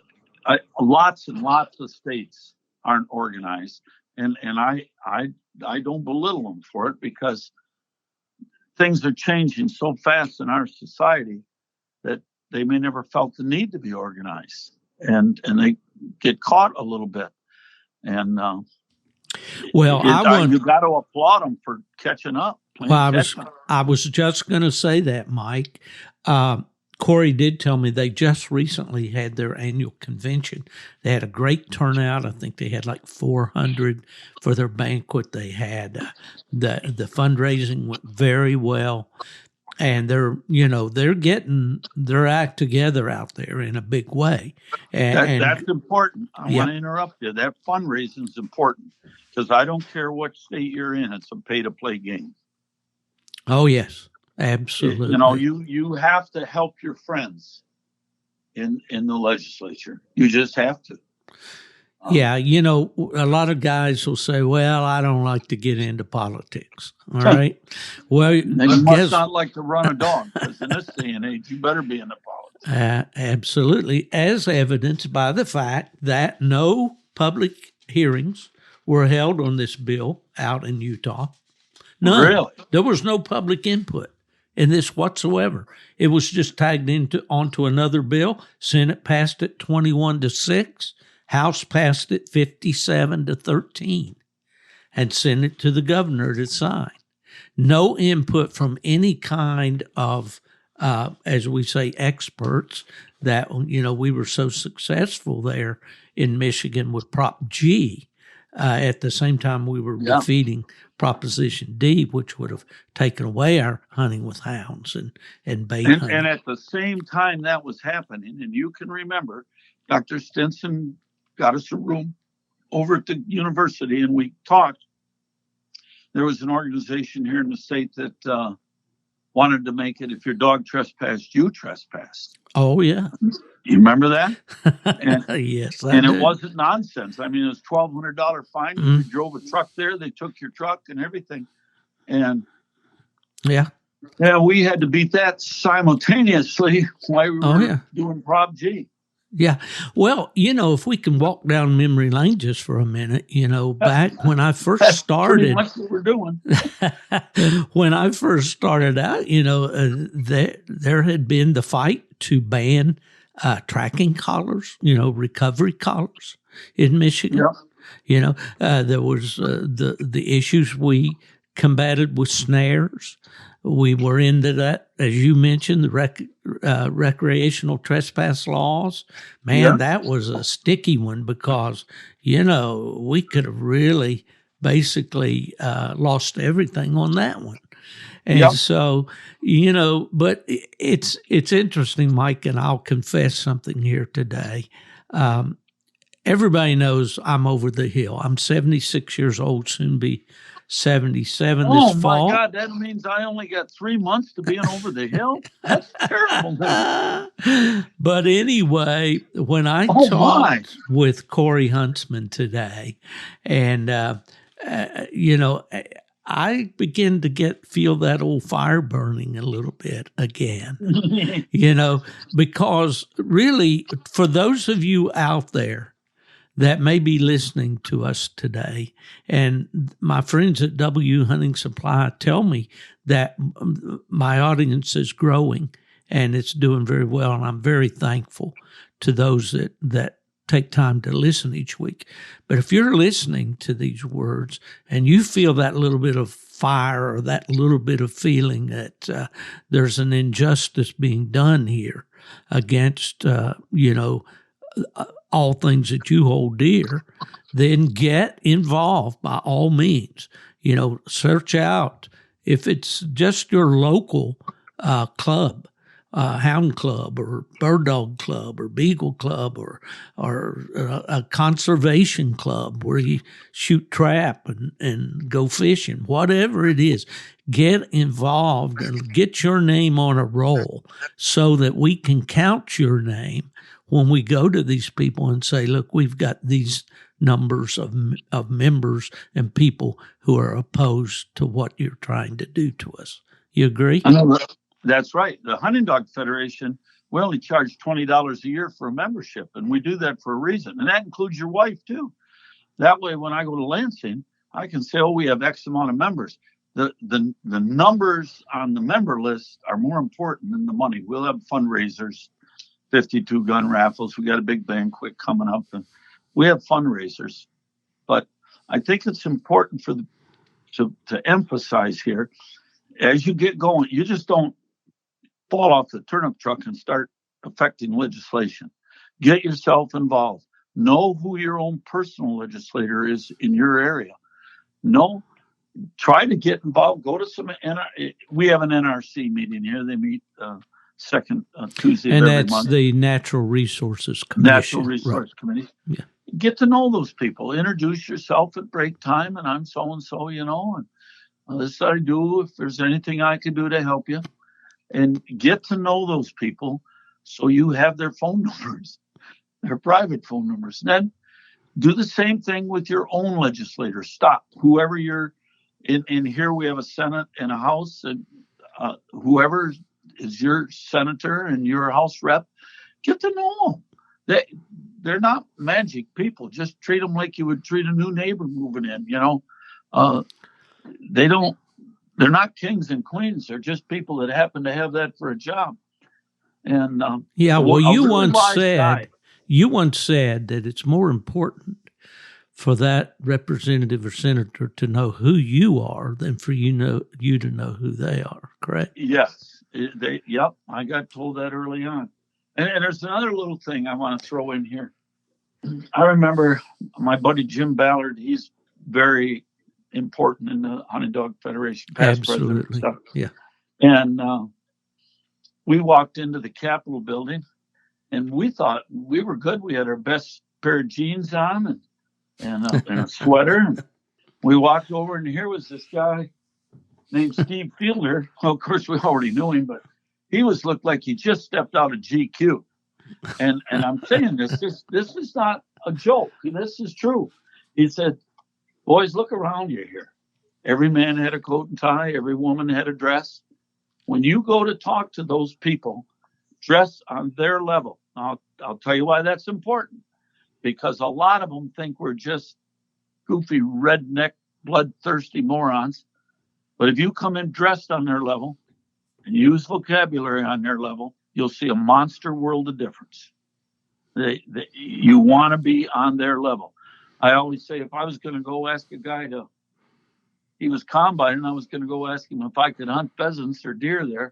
lots and lots of states aren't organized, and I don't belittle them for it because things are changing so fast in our society that they may never felt the need to be organized, and they get caught a little bit. And you got to applaud them for catching up. I was just going to say that, Mike. Corey did tell me they just recently had their annual convention. They had a great turnout. I think they had like 400 for their banquet. They had the fundraising went very well, and they're getting their act together out there in a big way. And that's important. I want to interrupt you. That fundraising is important because I don't care what state you're in. It's a pay-to-play game. Oh yes. Absolutely. You have to help your friends in the legislature. You just have to. Yeah, a lot of guys will say, well, I don't like to get into politics. All right. Well, you must not like to run a dog because in this day and age, you better be into politics. Absolutely. As evidenced by the fact that no public hearings were held on this bill out in Utah. None. Really? There was no public input in this whatsoever. It was just tagged onto another bill. Senate passed it 21-6. House passed it 57-13 and sent it to the governor to sign. No input from any kind of, as we say, experts that, we were so successful there in Michigan with Prop G. At the same time, we were defeating Proposition D, which would have taken away our hunting with hounds and bait hunting. And at the same time that was happening, and you can remember, Dr. Stinson got us a room over at the university, and we talked. There was an organization here in the state that wanted to make it, if your dog trespassed, you trespassed. Oh, yeah. You remember that? And, yes. It wasn't nonsense. I mean, it was $1,200 fine. Mm-hmm. You drove a truck there. They took your truck and everything. And yeah, we had to beat that simultaneously while we were doing Prop G. Yeah. Well, if we can walk down memory lane just for a minute, back when I first started. That's what we're doing. When I first started out, there had been the fight to ban tracking collars, recovery collars in Michigan. Yeah. There was the issues we combated with snares. We were into that, as you mentioned, the recreational trespass laws. Man, that was a sticky one because, we could have really basically lost everything on that one. And so, but it's interesting, Mike, and I'll confess something here today. Everybody knows I'm over the hill. I'm 76 years old, soon be 77 this fall. Oh, my God, that means I only got 3 months to being over the hill? That's terrible. But anyway, when I talked with Corey Huntsman today, and, I begin to feel that old fire burning a little bit again, because really, for those of you out there that may be listening to us today, and my friends at W Hunting Supply tell me that my audience is growing and it's doing very well, and I'm very thankful to those that take time to listen each week. But if you're listening to these words and you feel that little bit of fire or that little bit of feeling that there's an injustice being done here against, all things that you hold dear, then get involved by all means. Search out if it's just your local club, hound club or bird dog club or beagle club or a conservation club where you shoot trap and go fishing, whatever it is. Get involved and get your name on a roll so that we can count your name when we go to these people and say, look, we've got these numbers of members and people who are opposed to what you're trying to do to us. You agree? That's right. The Hunting Dog Federation, we only charge $20 a year for a membership, and we do that for a reason. And that includes your wife, too. That way, when I go to Lansing, I can say, we have X amount of members. The numbers on the member list are more important than the money. We'll have fundraisers, 52 gun raffles. We got a big banquet coming up, and we have fundraisers. But I think it's important to emphasize here, as you get going, you just don't fall off the turnip truck and start affecting legislation. Get yourself involved. Know who your own personal legislator is in your area. Try to get involved. Go to some we have an NRC meeting here. They meet second Tuesday of every month. And that's the Natural Resources Commission. Natural Resource Committee. Yeah. Get to know those people. Introduce yourself at break time, and I'm so-and-so, and this is what I do. If there's anything I can do to help you. And get to know those people so you have their phone numbers, their private phone numbers. And then do the same thing with your own legislator. Stop. Whoever you're in here, we have a Senate and a House, and whoever is your senator and your House rep, get to know them. They're not magic people. Just treat them like you would treat a new neighbor moving in. They're not kings and queens. They're just people that happen to have that for a job. And you once said that it's more important for that representative or senator to know who you are than for you to know who they are. Correct? Yes. I got told that early on. And there's another little thing I want to throw in here. I remember my buddy Jim Ballard. He's very important in the Hunting Dog Federation, past president and stuff. Yeah. And we walked into the Capitol building, and we thought we were good. We had our best pair of jeans on and a sweater. And we walked over, and here was this guy named Steve Fielder. Well, of course, we already knew him, but he looked like he just stepped out of GQ. And I'm saying this is not a joke. This is true. He said, boys, look around you here. Every man had a coat and tie. Every woman had a dress. When you go to talk to those people, dress on their level. I'll tell you why that's important. Because a lot of them think we're just goofy, redneck, bloodthirsty morons. But if you come in dressed on their level and use vocabulary on their level, you'll see a monster world of difference. You want to be on their level. I always say, if I was going to go ask a guy to, he was combining, and I was going to go ask him if I could hunt pheasants or deer there,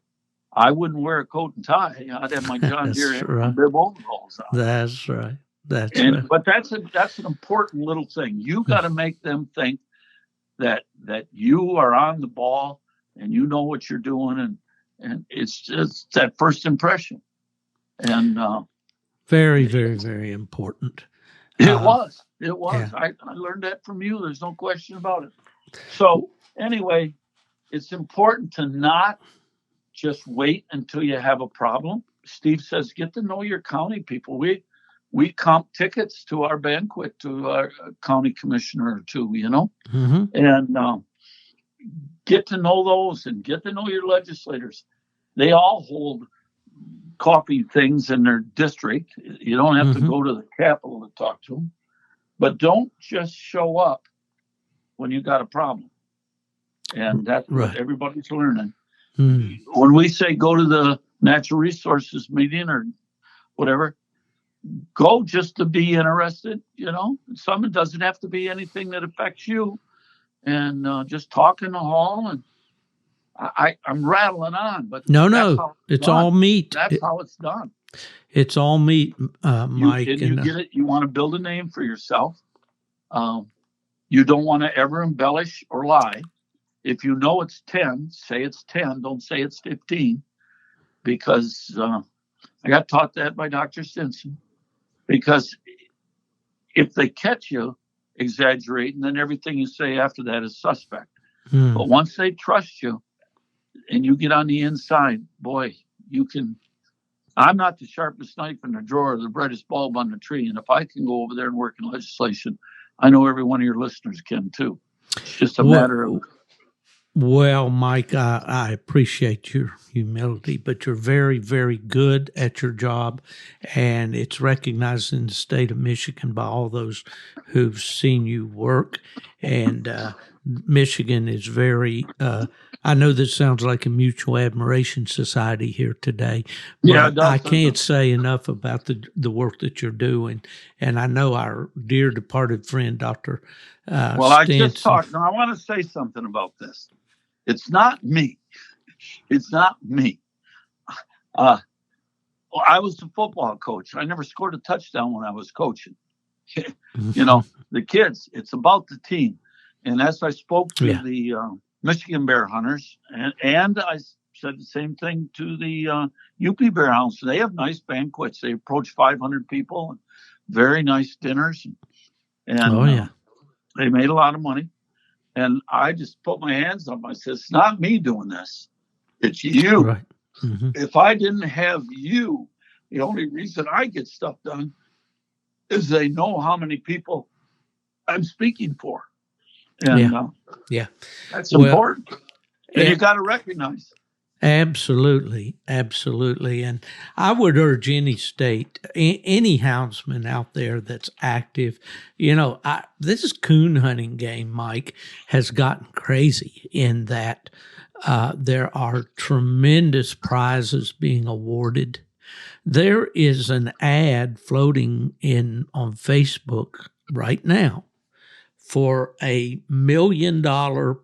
I wouldn't wear a coat and tie. I'd have my John Deere and bib overalls on. That's right. Right. But that's an important little thing. You got to make them think that you are on the ball and you know what you're doing, and it's just that first impression. And very, very, very important. It was. Yeah. I learned that from you. There's no question about it. So anyway, it's important to not just wait until you have a problem. Steve says, get to know your county people. We comp tickets to our banquet to our county commissioner or two, and get to know those and get to know your legislators. They all hold coffee things in their district. You don't have to go to the Capitol to talk to them, but don't just show up when you got a problem. And that's what everybody's learning. When we say go to the natural resources meeting or whatever, go just to be interested, It doesn't have to be anything that affects you, and just talk in the hall. And I'm rattling on, but no, it's all meat. That's how it's done. It's all meat, Mike. You get it. You want to build a name for yourself. You don't want to ever embellish or lie. If you know it's 10, say it's 10. Don't say it's 15, because I got taught that by Dr. Stinson. Because if they catch you exaggerating, then everything you say after that is suspect. But once they trust you and you get on the inside, boy, you can. I'm not the sharpest knife in the drawer or the brightest bulb on the tree. And if I can go over there and work in legislation, I know every one of your listeners can too. It's just a matter of. Well, Mike, I appreciate your humility, but you're very, very good at your job, and it's recognized in the state of Michigan by all those who've seen you work. And Michigan is very, I know this sounds like a mutual admiration society here today, but I can't say enough about the work that you're doing. And I know our dear departed friend, Dr. Well, I just talked. Now, I want to say something about this. It's not me. It's not me. I was the football coach. I never scored a touchdown when I was coaching. The kids, it's about the team. And as I spoke to the Michigan bear hunters, and I said the same thing to the UP bear hounds. They have nice banquets. They approach 500 people, and very nice dinners. And they made a lot of money. And I just put my hands up. I said, it's not me doing this. It's you. Right. If I didn't have you, the only reason I get stuff done is they know how many people I'm speaking for. And that's important. And you got to recognize. Absolutely. And I would urge any state, any houndsman out there that's active, this coon hunting game, Mike, has gotten crazy in that there are tremendous prizes being awarded. There is an ad floating on Facebook right now for $1 million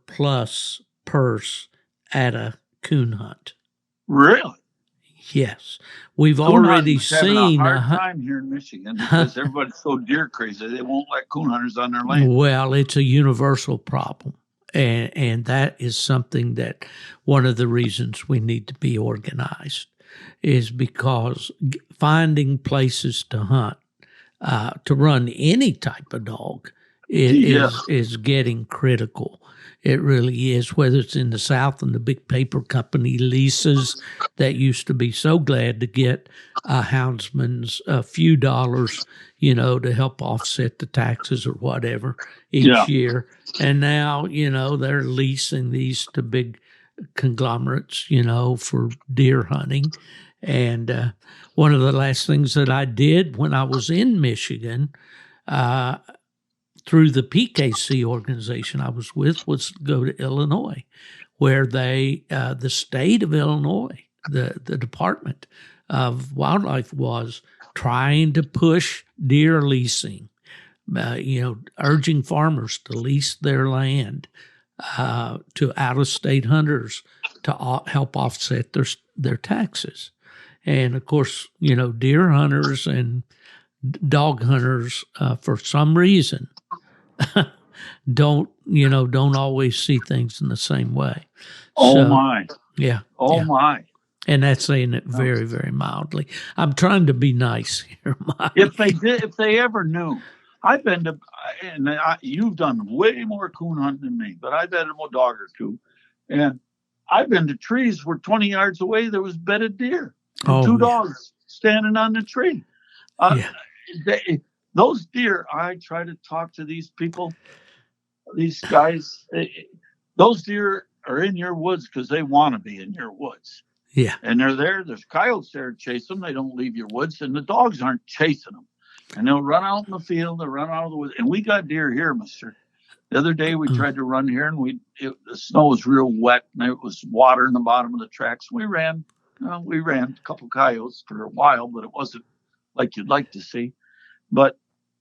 plus purse at a coon hunt. Really? Yes. We've already seen a hard time here in Michigan because everybody's so deer crazy. They won't let coon hunters on their land. Well, it's a universal problem. And that is something that one of the reasons we need to be organized is because finding places to hunt, to run any type of dog is getting critical. It really is, whether it's in the South and the big paper company leases that used to be so glad to get a houndsman's a few dollars, to help offset the taxes or whatever each year. And now, they're leasing these to big conglomerates, for deer hunting. And one of the last things that I did when I was in Michigan, through the PKC organization I was with, was go to Illinois, where the state of Illinois, the Department of Wildlife was trying to push deer leasing, urging farmers to lease their land to out-of-state hunters to help offset their taxes. And of course, deer hunters and dog hunters, for some reason, don't always see things in the same way. Oh my! Yeah. Oh yeah. my! And that's saying it very, very mildly. I'm trying to be nice here, Mike. If they ever knew, I've been to, and you've done way more coon hunting than me, but I've had a dog or two, and I've been to trees where 20 yards away there was bedded deer, and two dogs standing on the tree. Those deer, I try to talk to these people, these guys. Those deer are in your woods because they want to be in your woods. Yeah. And they're there. There's coyotes there to chase them. They don't leave your woods, and the dogs aren't chasing them. And they'll run out in the field. They'll run out of the woods. And we got deer here, mister. The other day we tried to run here, and the snow was real wet, and there was water in the bottom of the tracks. We ran a couple coyotes for a while, but it wasn't like you'd like to see. But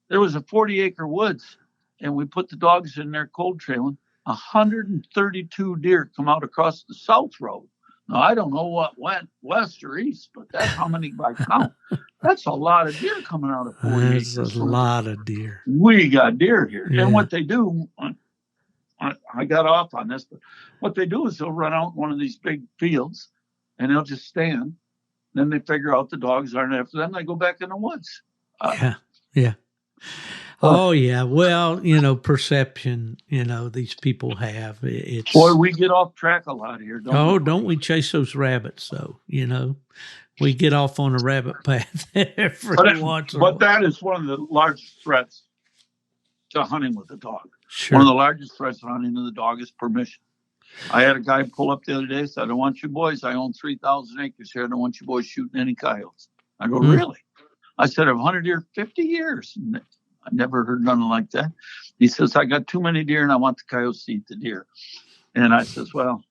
there was a 40-acre woods, and we put the dogs in there cold trailing. 132 deer come out across the south road. Now, I don't know what went west or east, but that's how many by count. That's a lot of deer coming out of 40 acres. That's a lot of deer. We got deer here. Yeah. And what they do, I got off on this, but what they do is they'll run out in one of these big fields, and they'll just stand. Then they figure out the dogs aren't after them. They go back in the woods. Yeah. Oh, yeah. Well, perception, these people have. Boy, we get off track a lot here, don't we? Don't we chase those rabbits, though? We get off on a rabbit path every once in a while. But that is one of the largest threats to hunting with a dog. Sure. One of the largest threats to hunting with a dog is permission. I had a guy pull up the other day and said, I don't want you boys. I own 3,000 acres here. I don't want you boys shooting any coyotes. I go, really? I said, I've hunted here 50 years. I never heard nothing like that. He says, I got too many deer and I want the coyotes to eat the deer. And I says, well,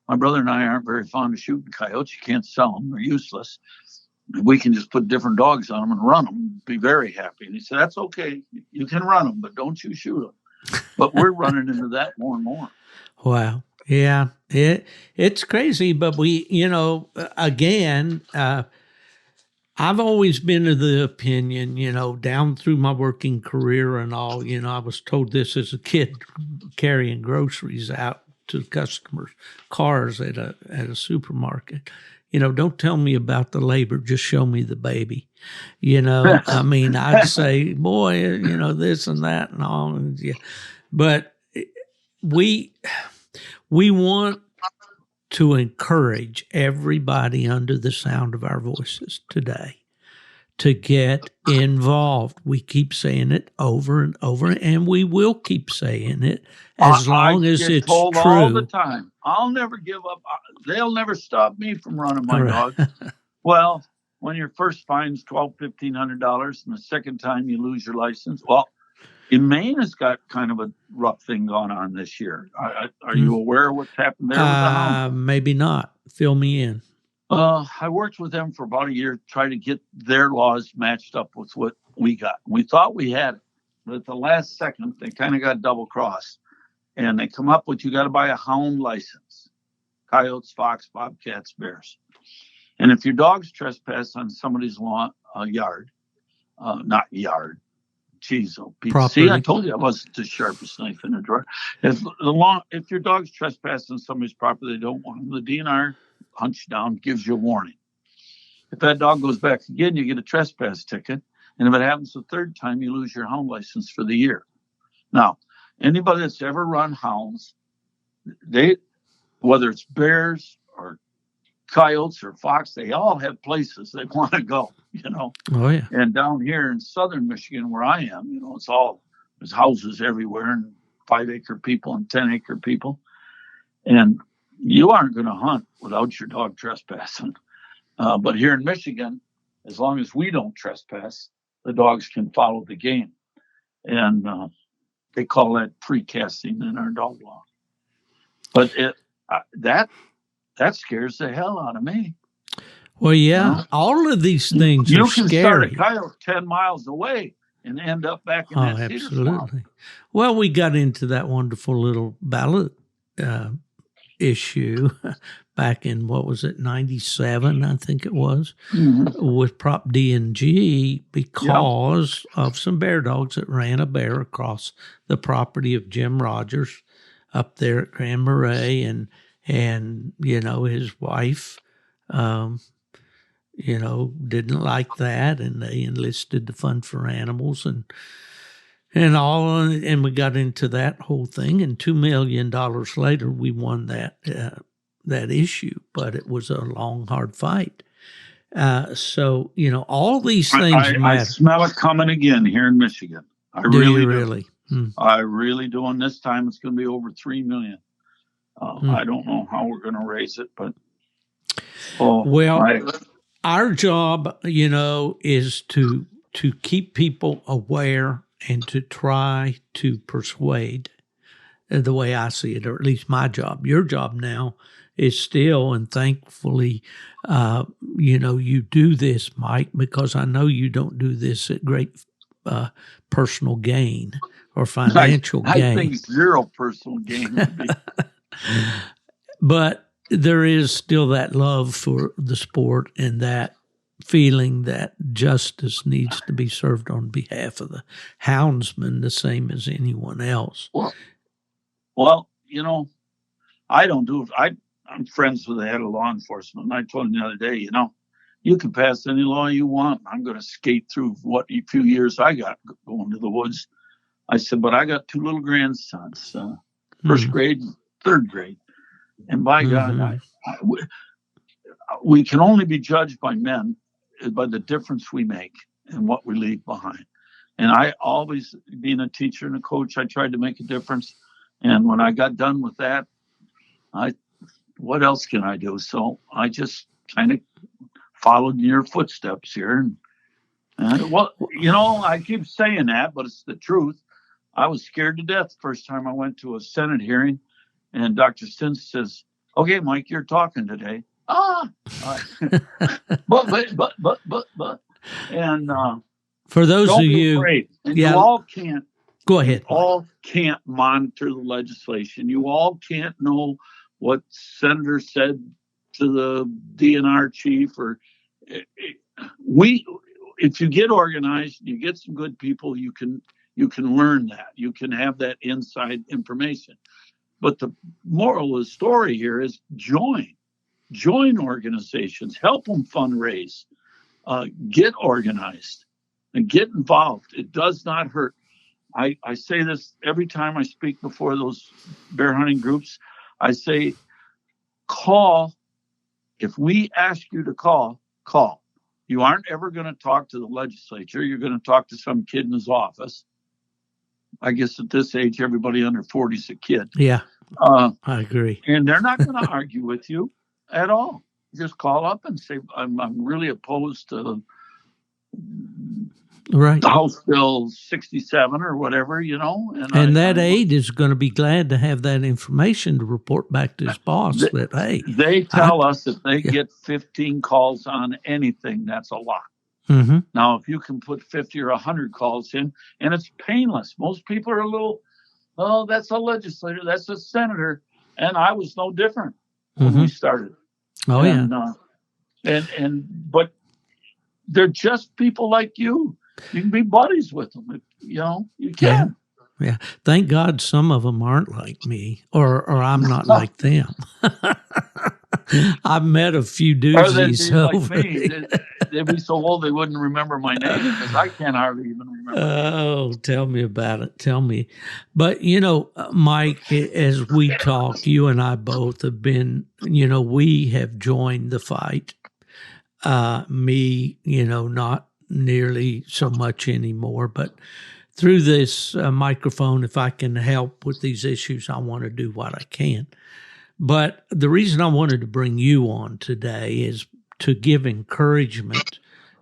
my brother and I aren't very fond of shooting coyotes. You can't sell them. They're useless. We can just put different dogs on them and run them. Be very happy. And he said, that's okay. You can run them, but don't you shoot them. But we're running into that more and more. Wow. Yeah. It's crazy. But we, again, I've always been of the opinion, down through my working career and all, I was told this as a kid carrying groceries out to customers' cars at a supermarket. Don't tell me about the labor, just show me the baby. I mean, I'd say, boy, this and that and all. Yeah. But we want to encourage everybody under the sound of our voices today to get involved. We keep saying it over and over, and we will keep saying it as long as it's told true. All the time. I'll never give up. They'll never stop me from running my dog. Well, when your first fine's $1,200-$1,500, and the second time you lose your license, well, in Maine has got kind of a rough thing going on this year. Are you aware of what's happened there with the hound? Maybe not. Fill me in. I worked with them for about a year, trying to get their laws matched up with what we got. We thought we had it, but at the last second, they kind of got double-crossed. And they come up with, you got to buy a hound license. Coyotes, fox, bobcats, bears. And if your dog's trespass on somebody's lawn, yard, not yard, geez, oh, Pete. See, I told you I wasn't the sharpest knife in the drawer. If your dog's trespassing somebody's property, they don't want them, the DNR hunts you down, gives you a warning. If that dog goes back again, you get a trespass ticket. And if it happens the third time, you lose your hound license for the year. Now, anybody that's ever run hounds, whether it's bears or coyotes or fox, they all have places they want to go, Oh, yeah. And down here in southern Michigan, where I am, there's houses everywhere and 5-acre people and 10-acre people. And you aren't going to hunt without your dog trespassing. But here in Michigan, as long as we don't trespass, the dogs can follow the game. And they call that pre-casting in our dog law. But that scares the hell out of me. Well, yeah, all of these things are scary. You can start a coyote 10 miles away, and end up back in that cedar swamp. Absolutely. Well, we got into that wonderful little ballot issue back in, what was it, 97, I think it was, with Prop D and G because of some bear dogs that ran a bear across the property of Jim Rogers up there at Grand Marais, and his wife, didn't like that, and they enlisted the Fund for Animals and we got into that whole thing, and $2 million later, we won that issue, but it was a long, hard fight. So, all these things matter. I smell it coming again here in Michigan. I do really you do. Really? I really do, and this time it's going to be over $3 million. I don't know how we're going to raise it, but our job, is to keep people aware and to try to persuade, the way I see it, or at least my job. Your job now is still, and thankfully, you do this, Mike, because I know you don't do this at great personal gain or financial gain. I think zero personal gain would be. But there is still that love for the sport and that feeling that justice needs to be served on behalf of the houndsman the same as anyone else. Well, I don't do it. I'm friends with the head of law enforcement, and I told him the other day, you can pass any law you want. I'm going to skate through what few years I got going to the woods. I said, but I got 2 little grandsons, first grade and third grade. And by God, we can only be judged by men by the difference we make and what we leave behind. And I always, being a teacher and a coach, I tried to make a difference. And when I got done with that, what else can I do? So I just kind of followed in your footsteps here. I keep saying that, but it's the truth. I was scared to death the first time I went to a Senate hearing, and Dr. Stinson says, "Okay, Mike, you're talking today." But. And for those don't of be you, afraid. And you all can't. Go ahead. You all can't monitor the legislation. You all can't know what senator said to the DNR chief, or if you get organized, you get some good people, you can learn that. You can have that inside information. But the moral of the story here is join organizations, help them fundraise, get organized and get involved. It does not hurt. I say this every time I speak before those bear hunting groups. I say, call. If we ask you to call. You aren't ever going to talk to the legislature. You're going to talk to some kid in his office. I guess at this age, everybody under 40 is a kid. Yeah, I agree. And they're not going to argue with you at all. Just call up and say, I'm really opposed to House Bill 67 or whatever, And that aide is going to be glad to have that information to report back to his boss They tell us if they get 15 calls on anything, that's a lot. Mm-hmm. Now, if you can put 50 or 100 calls in, and it's painless. Most people are a little, that's a legislator, that's a senator. And I was no different when we started. Oh, But they're just people like you. You can be buddies with them. You can. Yeah. Thank God some of them aren't like me, or I'm not like them. I've met a few doozies over like they'd be so old they wouldn't remember my name, because I can't hardly even remember. Oh, tell me about it. Tell me. But, Mike, as we talk, you and I both have been, we have joined the fight. Me, not nearly so much anymore, but through this microphone, if I can help with these issues, I want to do what I can. But the reason I wanted to bring you on today is to give encouragement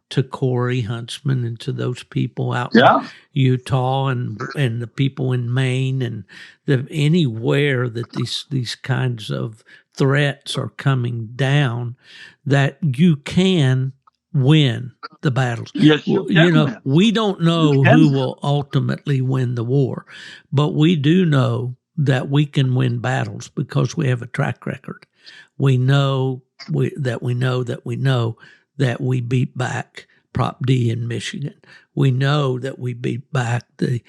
to Corey Huntsman and to those people out in Utah and the people in Maine and anywhere that these kinds of threats are coming down, that you can win the battles. Yes, you You can know, win. we don't know You can who win. will ultimately win the war, but we do know that we can win battles because we have a track record. We know that we beat back Prop D in Michigan. We know that we beat back the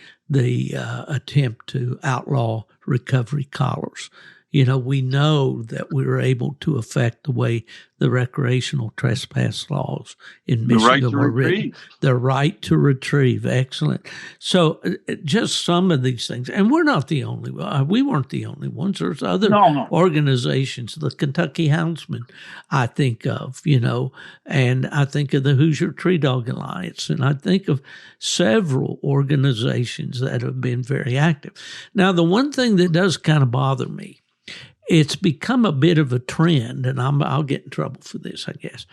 attempt to outlaw recovery collars. You know, we know that we were able to affect the way the recreational trespass laws in The right Michigan to were written. retrieve. The right to retrieve. Excellent. So just some of these things. And we're not the only we weren't the only ones. There's other No. organizations, the Kentucky Houndsman, I think of, you know, and I think of the Hoosier Tree Dog Alliance, and I think of several organizations that have been very active. Now, the one thing that does kind of bother me, it's become a bit of a trend, and I'll get in trouble for this, I guess.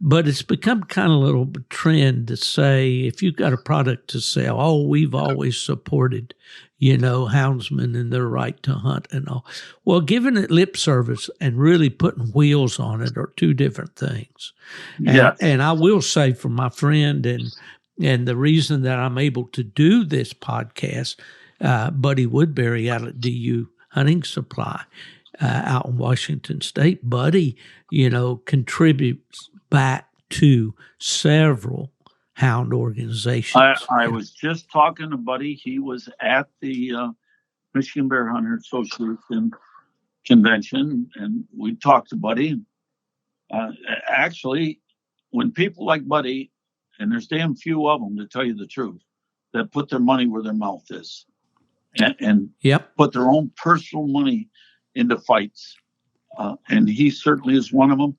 But it's become kind of a little trend to say, if you've got a product to sell, oh, we've always supported, you know, houndsmen and their right to hunt and all. Well, giving it lip service and really putting wheels on it are two different things. Yes. And I will say, for my friend, and the reason that I'm able to do this podcast, Buddy Woodbury out at DU Hunting Supply, out in Washington State, Buddy, you know, contributes back to several hound organizations. I was just talking to Buddy. He was at the Michigan Bear Hunter Association convention, and we talked to Buddy. Actually, when people like Buddy, and there's damn few of them, to tell you the truth, that put their money where their mouth is, and Yep. put their own personal money into fights. And he certainly is one of them.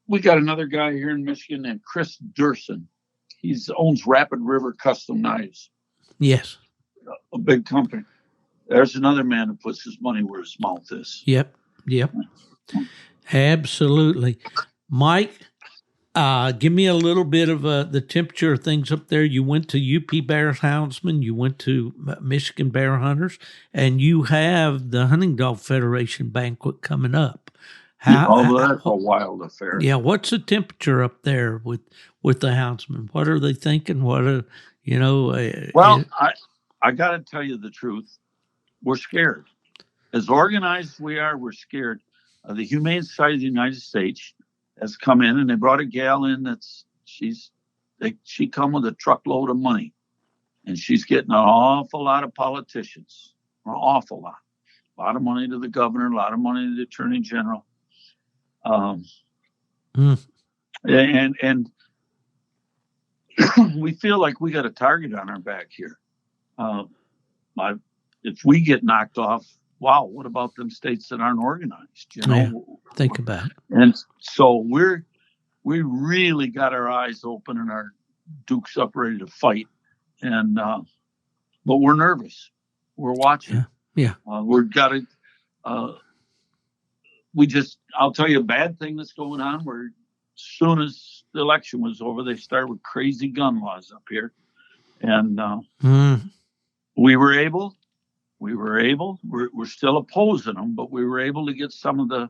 We got another guy here in Michigan named Chris Durson. He owns Rapid River Custom Knives. Yes. A big company. There's another man who puts his money where his mouth is. Yep. Absolutely. Mike, give me a little bit of the temperature of things up there. You went to UP Bear Houndsman, you went to Michigan Bear Hunters, and you have the Hunting Dog Federation banquet coming up. That's a wild affair. Yeah, what's the temperature up there with the houndsmen? What are they thinking? What are, you know? I got to tell you the truth. We're scared. As organized as we are, we're scared. The Humane Society of the United States has come in, and they brought a gal in she come with a truckload of money, and she's getting an awful lot of politicians, an awful lot. A lot of money to the governor, a lot of money to the attorney general. And we feel like we got a target on our back here. If we get knocked off, wow, what about them states that aren't organized? You know, yeah, think about it. And so we really got our eyes open and our dukes up, ready to fight. And but we're nervous. We're watching. Yeah. We've got to. I'll tell you a bad thing that's going on. Where as soon as the election was over, they started with crazy gun laws up here, and we're still opposing them, but we were able to get some of the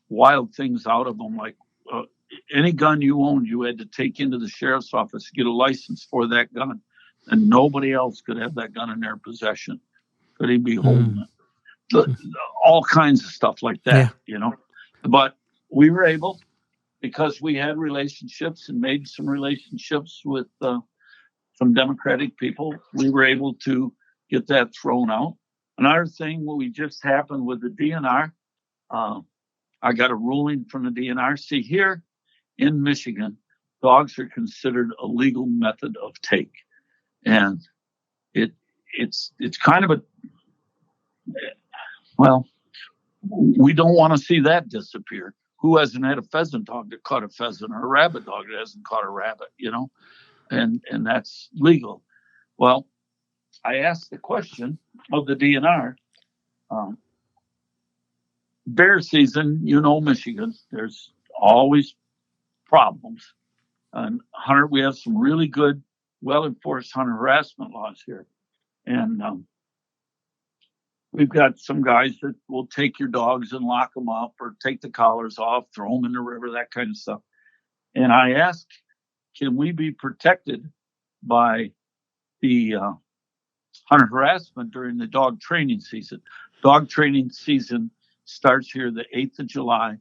wild things out of them. Like any gun you owned, you had to take into the sheriff's office to get a license for that gun, and nobody else could have that gun in their possession. Could he be holding it? All kinds of stuff like that, you know. But we were able, because we had relationships and made some relationships with some Democratic people, we were able to get that thrown out. Another thing, what we just happened with the DNR, I got a ruling from the DNR. See, here in Michigan, dogs are considered a legal method of take. And it's kind of we don't want to see that disappear. Who hasn't had a pheasant dog that caught a pheasant, or a rabbit dog that hasn't caught a rabbit, you know? And that's legal. Well, I asked the question of the DNR. Bear season, you know, Michigan, there's always problems. And hunter, we have some really good, well-enforced hunter harassment laws here. And we've got some guys that will take your dogs and lock them up, or take the collars off, throw them in the river, that kind of stuff. And I asked, can we be protected by the hunter harassment during the dog training season? Dog training season starts here the 8th of July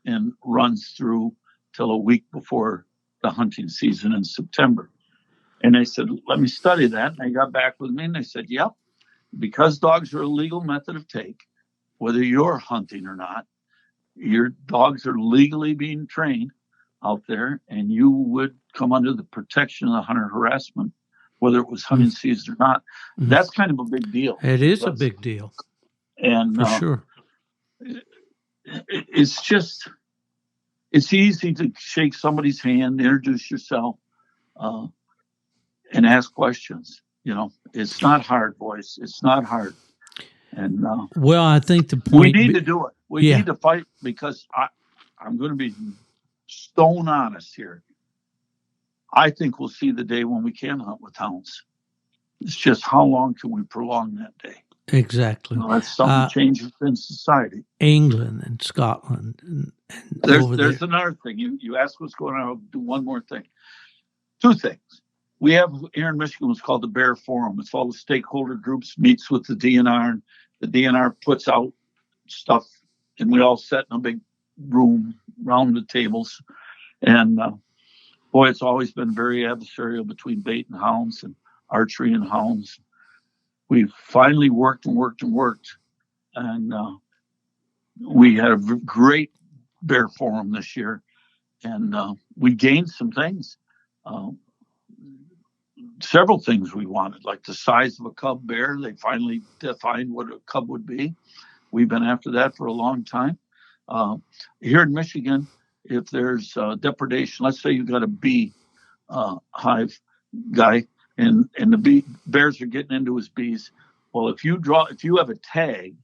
and runs through till a week before the hunting season in September. And they said, let me study that. And they got back with me and they said, yep, because dogs are a legal method of take, whether you're hunting or not, your dogs are legally being trained out there, and you would come under the protection of the hunter harassment, whether it was hunting season or not. That's kind of a big deal. It is a big deal. And for sure. It's just, it's easy to shake somebody's hand, introduce yourself, and ask questions. It's not hard, boys. It's not hard. And well, I think the we point need to do it. We need to fight, because I'm going to be stone honest here. I think we'll see the day when we can hunt with hounds. It's just how long can we prolong that day? Exactly. That's something changes in society. England and Scotland. And there's another thing. You asked what's going on. I'll do one more thing. Two things. We have here in Michigan what's called the Bear Forum. It's all the stakeholder groups, meets with the DNR, and the DNR puts out stuff, and we all sit in a big room around the tables. And boy, it's always been very adversarial between bait and hounds and archery and hounds. We finally worked, and we had a great bear forum this year, and we gained some things. Several things we wanted, like the size of a cub bear. They finally defined what a cub would be. We've been after that for a long time. Here in Michigan, if there's depredation, let's say you've got a bee hive guy, and the bears are getting into his bees. Well, if you have a tag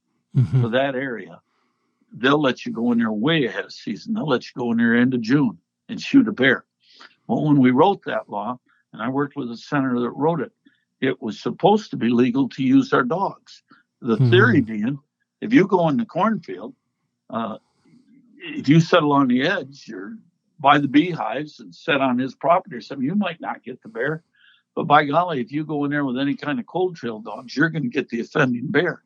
for that area, they'll let you go in there way ahead of season. They'll let you go in there end of June and shoot a bear. Well, when we wrote that law, and I worked with a senator that wrote it, it was supposed to be legal to use our dogs. The theory being, if you go in the cornfield, if you settle on the edge, you're by the beehives and set on his property or something, you might not get the bear. But by golly, if you go in there with any kind of cold trail dogs, you're going to get the offending bear.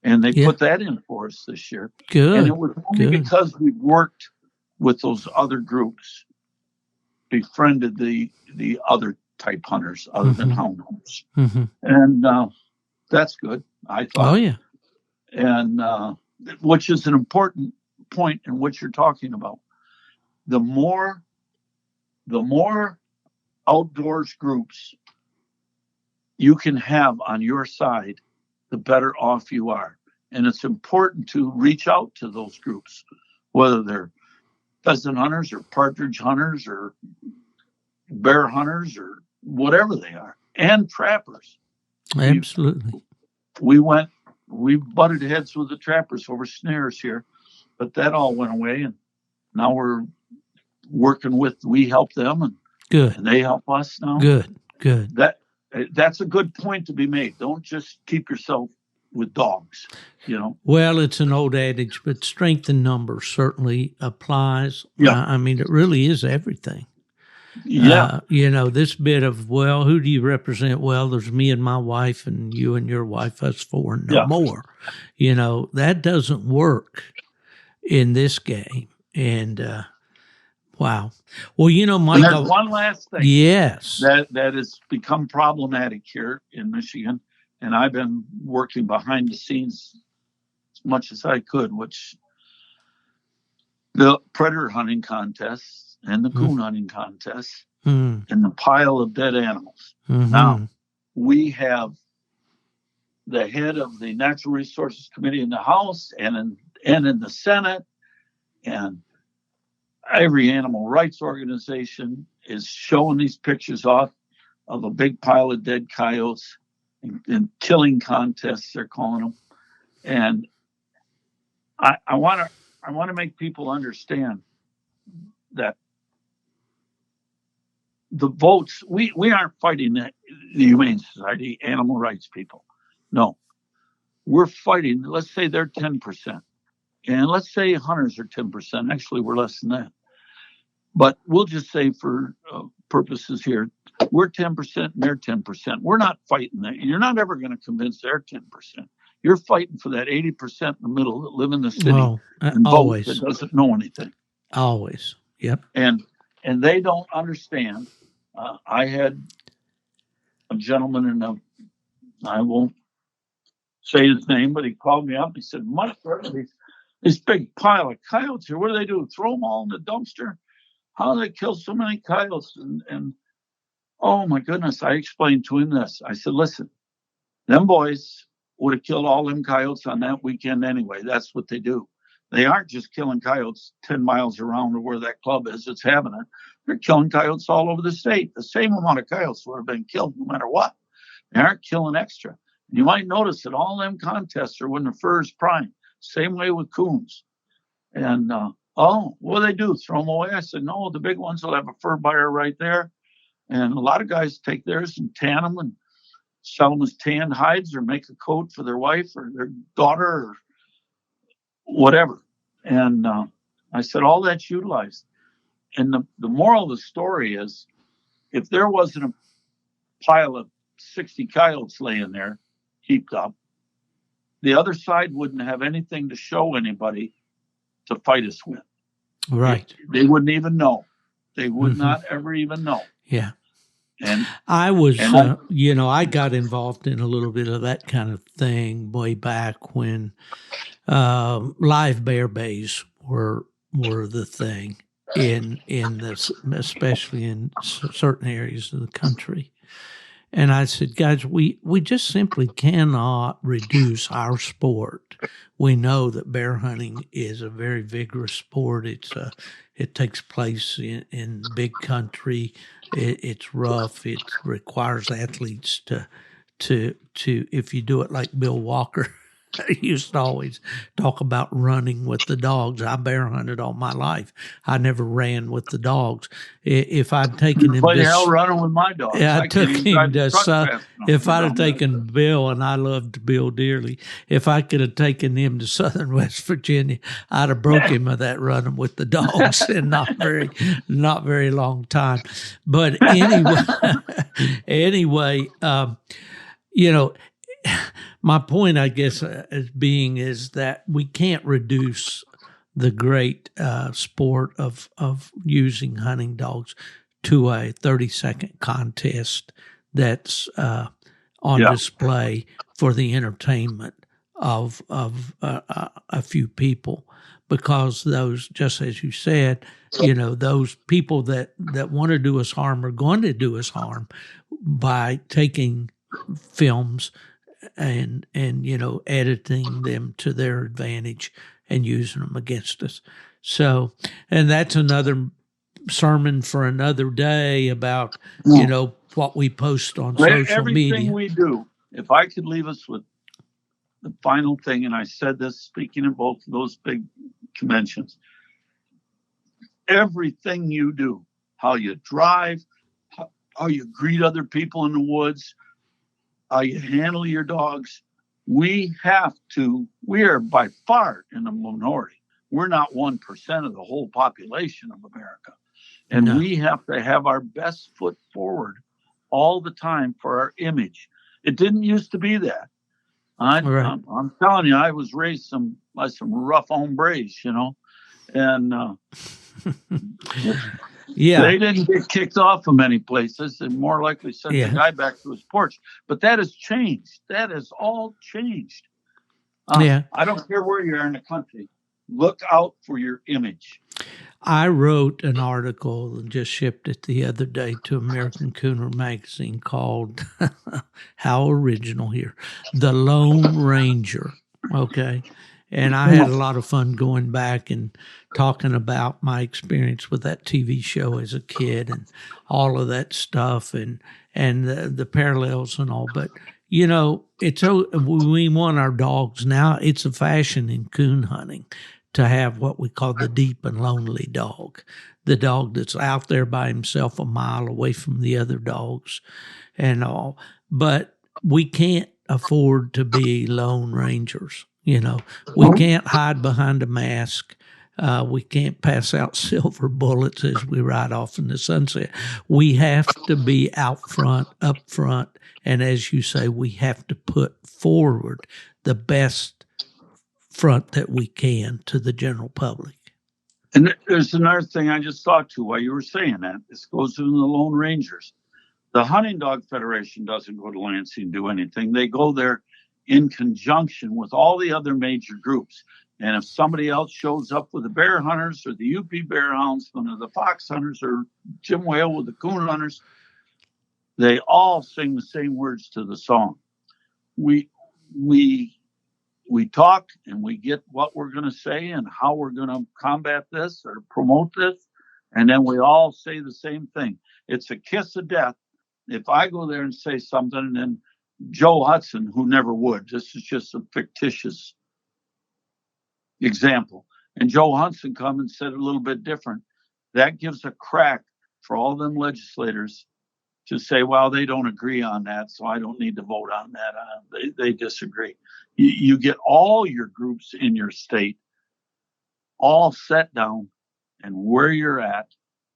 And they put that in for us this year. Good. And it was only because we worked with those other groups, befriended the other type hunters other than hound hunters. And that's good, I thought. Oh, yeah. And which is an important point in what you're talking about. The more outdoors groups you can have on your side, the better off you are. And it's important to reach out to those groups, whether they're pheasant hunters or partridge hunters or bear hunters or whatever they are, and trappers. Absolutely. We butted heads with the trappers over snares here, but that all went away, and now we're working we help them, and good, and they help us now. Good. That's a good point to be made. Don't just keep yourself with dogs, Well, it's an old adage, but strength in numbers certainly applies. Yeah. I mean, it really is everything. Yeah. This bit of, well, who do you represent? Well, there's me and my wife, and you and your wife, us four, and no more. That doesn't work in this game. And wow. Well, Mike. And there's one last thing. Yes. That has become problematic here in Michigan, and I've been working behind the scenes as much as I could, which the predator hunting contests and the coon hunting contests and the pile of dead animals. Now, we have the head of the Natural Resources Committee in the House and in the Senate, and every animal rights organization is showing these pictures off of a big pile of dead coyotes and killing contests, they're calling them. And I want to make people understand that the votes, we aren't fighting the Humane Society, animal rights people. No, we're fighting, let's say they're 10%. And let's say hunters are 10%. Actually, we're less than that. But we'll just say for purposes here, we're 10% and they're 10%. We're not fighting that. You're not ever going to convince their 10%. You're fighting for that 80% in the middle that live in the city and always. vote that doesn't know anything. Always. Yep. And they don't understand. I had a gentleman I won't say his name, but he called me up. He said, Mike, this big pile of coyotes here, what do they do? Throw them all in the dumpster? How do they kill so many coyotes? And oh my goodness, I explained to him this. I said, listen, them boys would have killed all them coyotes on that weekend anyway. That's what they do. They aren't just killing coyotes 10 miles around where that club is that's having it. They're killing coyotes all over the state. The same amount of coyotes would have been killed no matter what. They aren't killing extra. You might notice that all them contests are when the fur is prime. Same way with coons. And, what do they do? Throw them away? I said, no, the big ones will have a fur buyer right there. And a lot of guys take theirs and tan them and sell them as tanned hides or make a coat for their wife or their daughter or whatever. And I said, all that's utilized. And the moral of the story is, if there wasn't a pile of 60 coyotes laying there heaped up, the other side wouldn't have anything to show anybody to fight us with. Right. They wouldn't even know. They would not ever even know. Yeah. And I was, I got involved in a little bit of that kind of thing way back when live bear bays were the thing in this, especially in certain areas of the country. And I said, guys, we just simply cannot reduce our sport. We know that bear hunting is a very vigorous sport. It takes place in big country. It's rough. It requires athletes to if you do it like Bill Walker used to always talk about running with the dogs. I bear hunted all my life. I never ran with the dogs. If I'd taken him to hell running with my dogs. I took him to if I'd have taken Bill, and I loved Bill dearly, if I could have taken him to Southern West Virginia, I'd have broke him of that running with the dogs in not very long time. But anyway, my point, I guess, is that we can't reduce the great sport of using hunting dogs to a 30-second contest that's on display for the entertainment of a few people. Because those, just as you said, those people that want to do us harm are going to do us harm by taking films and editing them to their advantage and using them against us. So, and that's another sermon for another day about, what we post on social media. Everything we do, if I could leave us with the final thing, and I said this speaking in both of those big conventions, everything you do, how you drive, how you greet other people in the woods, how you handle your dogs, we are by far in the minority. We're not 1% of the whole population of America. And we have to have our best foot forward all the time for our image. It didn't used to be that. I'm telling you, I was raised by some rough hombres, and they didn't get kicked off of many places and more likely sent the guy back to his porch. But that has changed. That has all changed. I don't care where you are in the country. Look out for your image. I wrote an article and just shipped it the other day to American Cooner magazine called, how original here, The Lone Ranger. Okay. And I had a lot of fun going back and talking about my experience with that TV show as a kid and all of that stuff and the parallels and all. But, we want our dogs now. It's a fashion in coon hunting to have what we call the deep and lonely dog, the dog that's out there by himself a mile away from the other dogs and all. But we can't afford to be lone rangers. We can't hide behind a mask. We can't pass out silver bullets as we ride off in the sunset. We have to be out front, up front, and as you say, we have to put forward the best front that we can to the general public. And there's another thing I just thought to while you were saying that. This goes to the Lone Rangers. The Hunting Dog Federation doesn't go to Lansing and do anything. They go there in conjunction with all the other major groups. And if somebody else shows up with the bear hunters or the UP bear houndsmen or the fox hunters or Jim Whale with the coon hunters, they all sing the same words to the song. We talk and we get what we're going to say and how we're going to combat this or promote this. And then we all say the same thing. It's a kiss of death. If I go there and say something and then Joe Hudson, who never would, this is just a fictitious example, and Joe Hudson come and said a little bit different, that gives a crack for all them legislators to say, well, they don't agree on that, so I don't need to vote on that. They disagree. You get all your groups in your state all set down and where you're at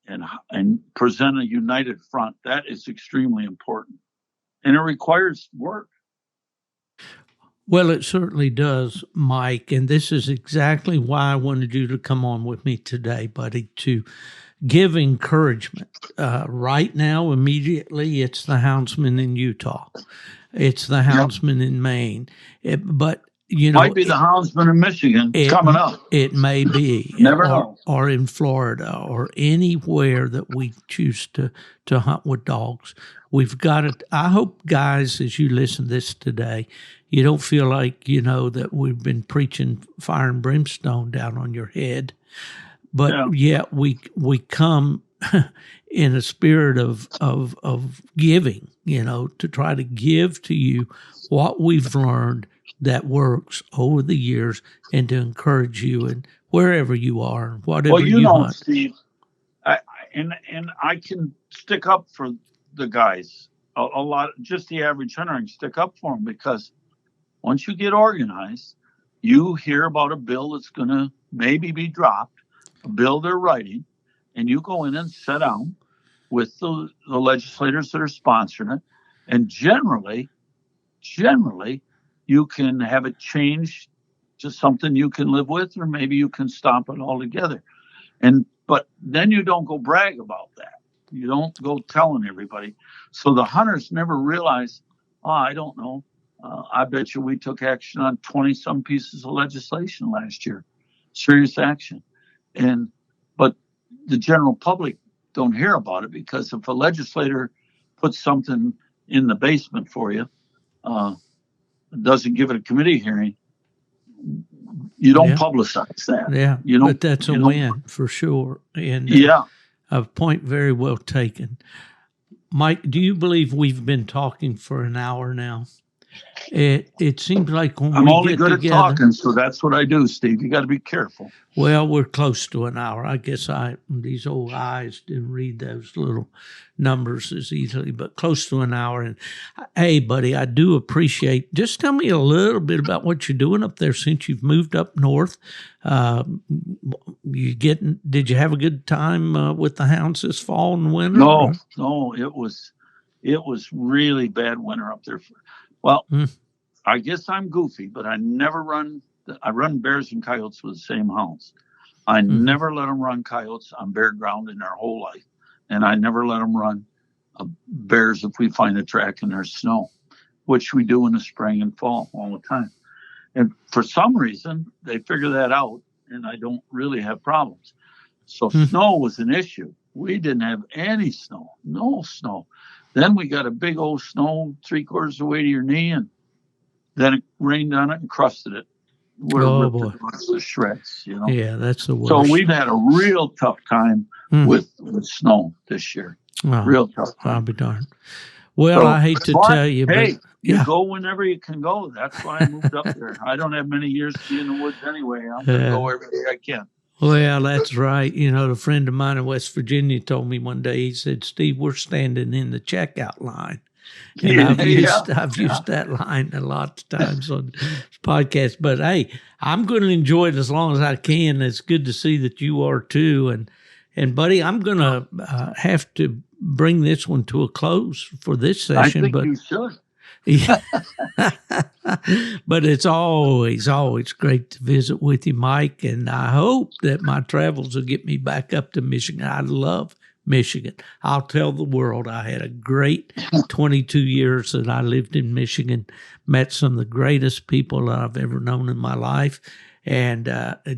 and present a united front. That is extremely important. And it requires work. Well, it certainly does, Mike. And this is exactly why I wanted you to come on with me today, buddy, to give encouragement. Right now, immediately, it's the houndsman in Utah. It's the houndsman in Maine. But, you know, might be the houndsman in Michigan coming up. It may be. Never know. Or in Florida or anywhere that we choose to hunt with dogs. We've got to, I hope, guys, as you listen to this today, you don't feel like, you know, that we've been preaching fire and brimstone down on your head. But yet we come in a spirit of giving, you know, to try to give to you what we've learned that works over the years and to encourage you and wherever you are, whatever you hunt. Steve, I can stick up for the guys a lot. Just the average hunter, I can stick up for them because once you get organized, you hear about a bill that's going to maybe be dropped, a bill they're writing, and you go in and sit down with the legislators that are sponsoring it. And generally, you can have it changed to something you can live with, or maybe you can stop it altogether. But then you don't go brag about that. You don't go telling everybody. So the hunters never realize, I don't know. I bet you we took action on 20-some pieces of legislation last year. Serious action. But the general public don't hear about it because if a legislator puts something in the basement for you, doesn't give it a committee hearing, you don't publicize that. Yeah, but that's a win for sure. And a point very well taken. Mike, do you believe we've been talking for an hour now? It seems like when I'm we only get good together, at talking, so that's what I do, Steve. You got to be careful. Well, we're close to an hour. I guess these old eyes didn't read those little numbers as easily, but close to an hour. And hey, buddy, I do appreciate. Just tell me a little bit about what you're doing up there since you've moved up north. Did you have a good time with the hounds this fall and winter? No, it was really bad winter up there. Well, I guess I'm goofy, but I run bears and coyotes with the same hounds. I never let them run coyotes on bare ground in their whole life. And I never let them run bears if we find a track and there's snow, which we do in the spring and fall all the time. And for some reason, they figure that out, and I don't really have problems. So snow was an issue. We didn't have any snow, no snow. Then we got a big old snow 3/4 of the way to your knee, and then it rained on it and crusted it. Ripped it to shreds, you know. Yeah, that's the worst. So we've had a real tough time with snow this year. Real tough time. I'll be darned. Well, I hate to tell you, but you go whenever you can go. That's why I moved up there. I don't have many years to be in the woods anyway. I'm going to go every day I can. Well, that's right. You know, a friend of mine in West Virginia told me one day, he said, Steve, we're standing in the checkout line. And I've used Yeah. that line a lot of times on this podcast. But hey, I'm going to enjoy it as long as I can. It's good to see that you are too. And buddy, I'm going to have to bring this one to a close for this session. I think but you should. yeah. But it's always great to visit with you, Mike. And I hope that my travels will get me back up to Michigan. I love Michigan. I'll tell the world I had a great 22 years that I lived in Michigan, met some of the greatest people that I've ever known in my life, and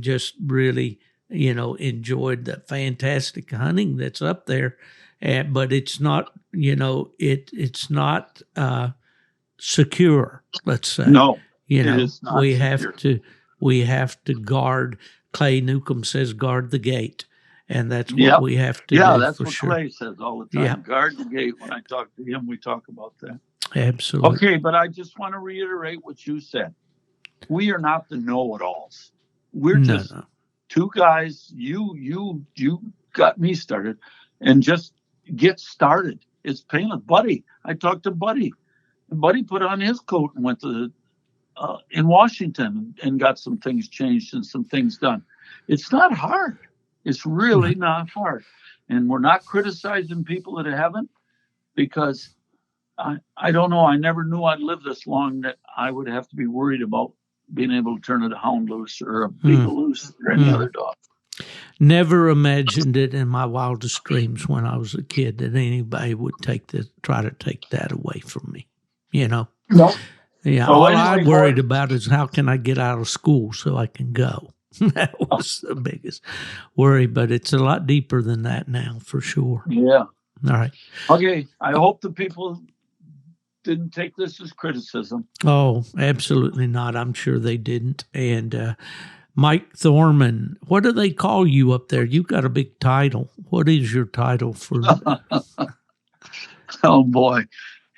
just really, enjoyed the fantastic hunting that's up there. But it's not, it's not secure, let's say. No, it is not secure. We have to guard. Clay Newcomb says, guard the gate. And that's what we have to do. Yeah, that's what sure. Clay says all the time. Yeah. Guard the gate. When I talk to him, we talk about that. Absolutely. Okay, but I just want to reiterate what you said. We are not the know-it-alls. We're just two guys. You got me started, and just get started. It's painless. Buddy, I talked to Buddy. And Buddy put on his coat and went to in Washington and got some things changed and some things done. It's not hard. It's really not hard. And we're not criticizing people that haven't, because I don't know. I never knew I'd live this long that I would have to be worried about being able to turn a hound loose or a beagle loose or any other dog. Never imagined it in my wildest dreams when I was a kid that anybody would try to take that away from me. No. Yeah. All I'm worried about is how can I get out of school so I can go. That was the biggest worry, but it's a lot deeper than that now, for sure. Yeah. All right. Okay. I hope the people didn't take this as criticism. Oh, absolutely not. I'm sure they didn't. And Mike Thorman, what do they call you up there? You've got a big title. What is your title for? Oh, boy.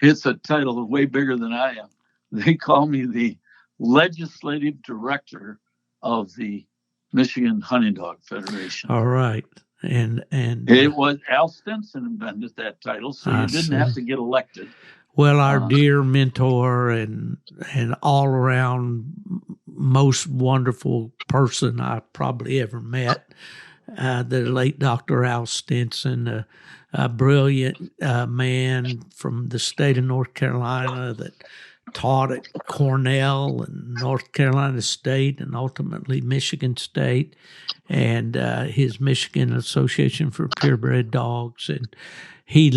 It's a title way bigger than I am. They call me the legislative director of the Michigan Hunting Dog Federation. All right. And it was Al Stinson invented that title, so you didn't have to get elected. Well, our dear mentor and all around most wonderful person I probably ever met, the late Dr. Al Stinson, a brilliant man from the state of North Carolina that taught at Cornell and North Carolina State and ultimately Michigan State, and his Michigan Association for Purebred Dogs. And he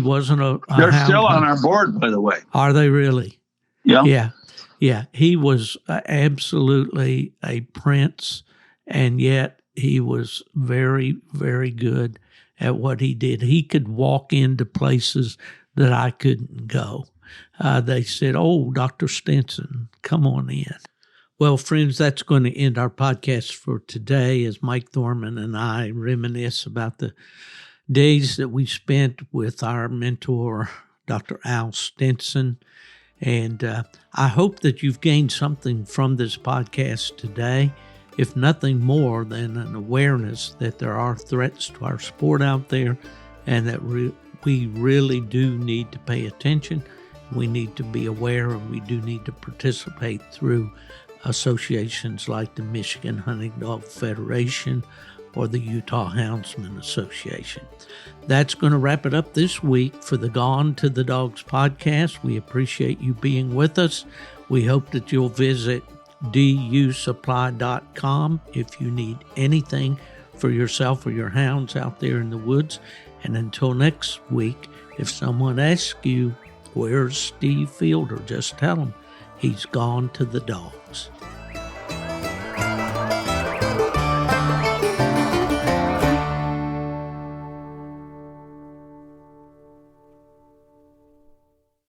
wasn't a They're hound still hunter. on our board, by the way. Are they really? Yeah. Yeah. He was absolutely a prince, and yet he was very, very good at what he did. He could walk into places that I couldn't go. They said, "Oh, Dr. Stinson, come on in." Well, friends, that's going to end our podcast for today as Mike Thorman and I reminisce about the days that we spent with our mentor, Dr. Al Stinson. And I hope that you've gained something from this podcast today, if nothing more than an awareness that there are threats to our sport out there and that we really do need to pay attention. We need to be aware, and we do need to participate through associations like the Michigan Hunting Dog Federation or the Utah Houndsman Association. That's going to wrap it up this week for the Gone to the Dogs podcast. We appreciate you being with us. We hope that you'll visit dusupply.com if you need anything for yourself or your hounds out there in the woods. And until next week, if someone asks you, "Where's Steve Fielder?" just tell them he's gone to the dogs.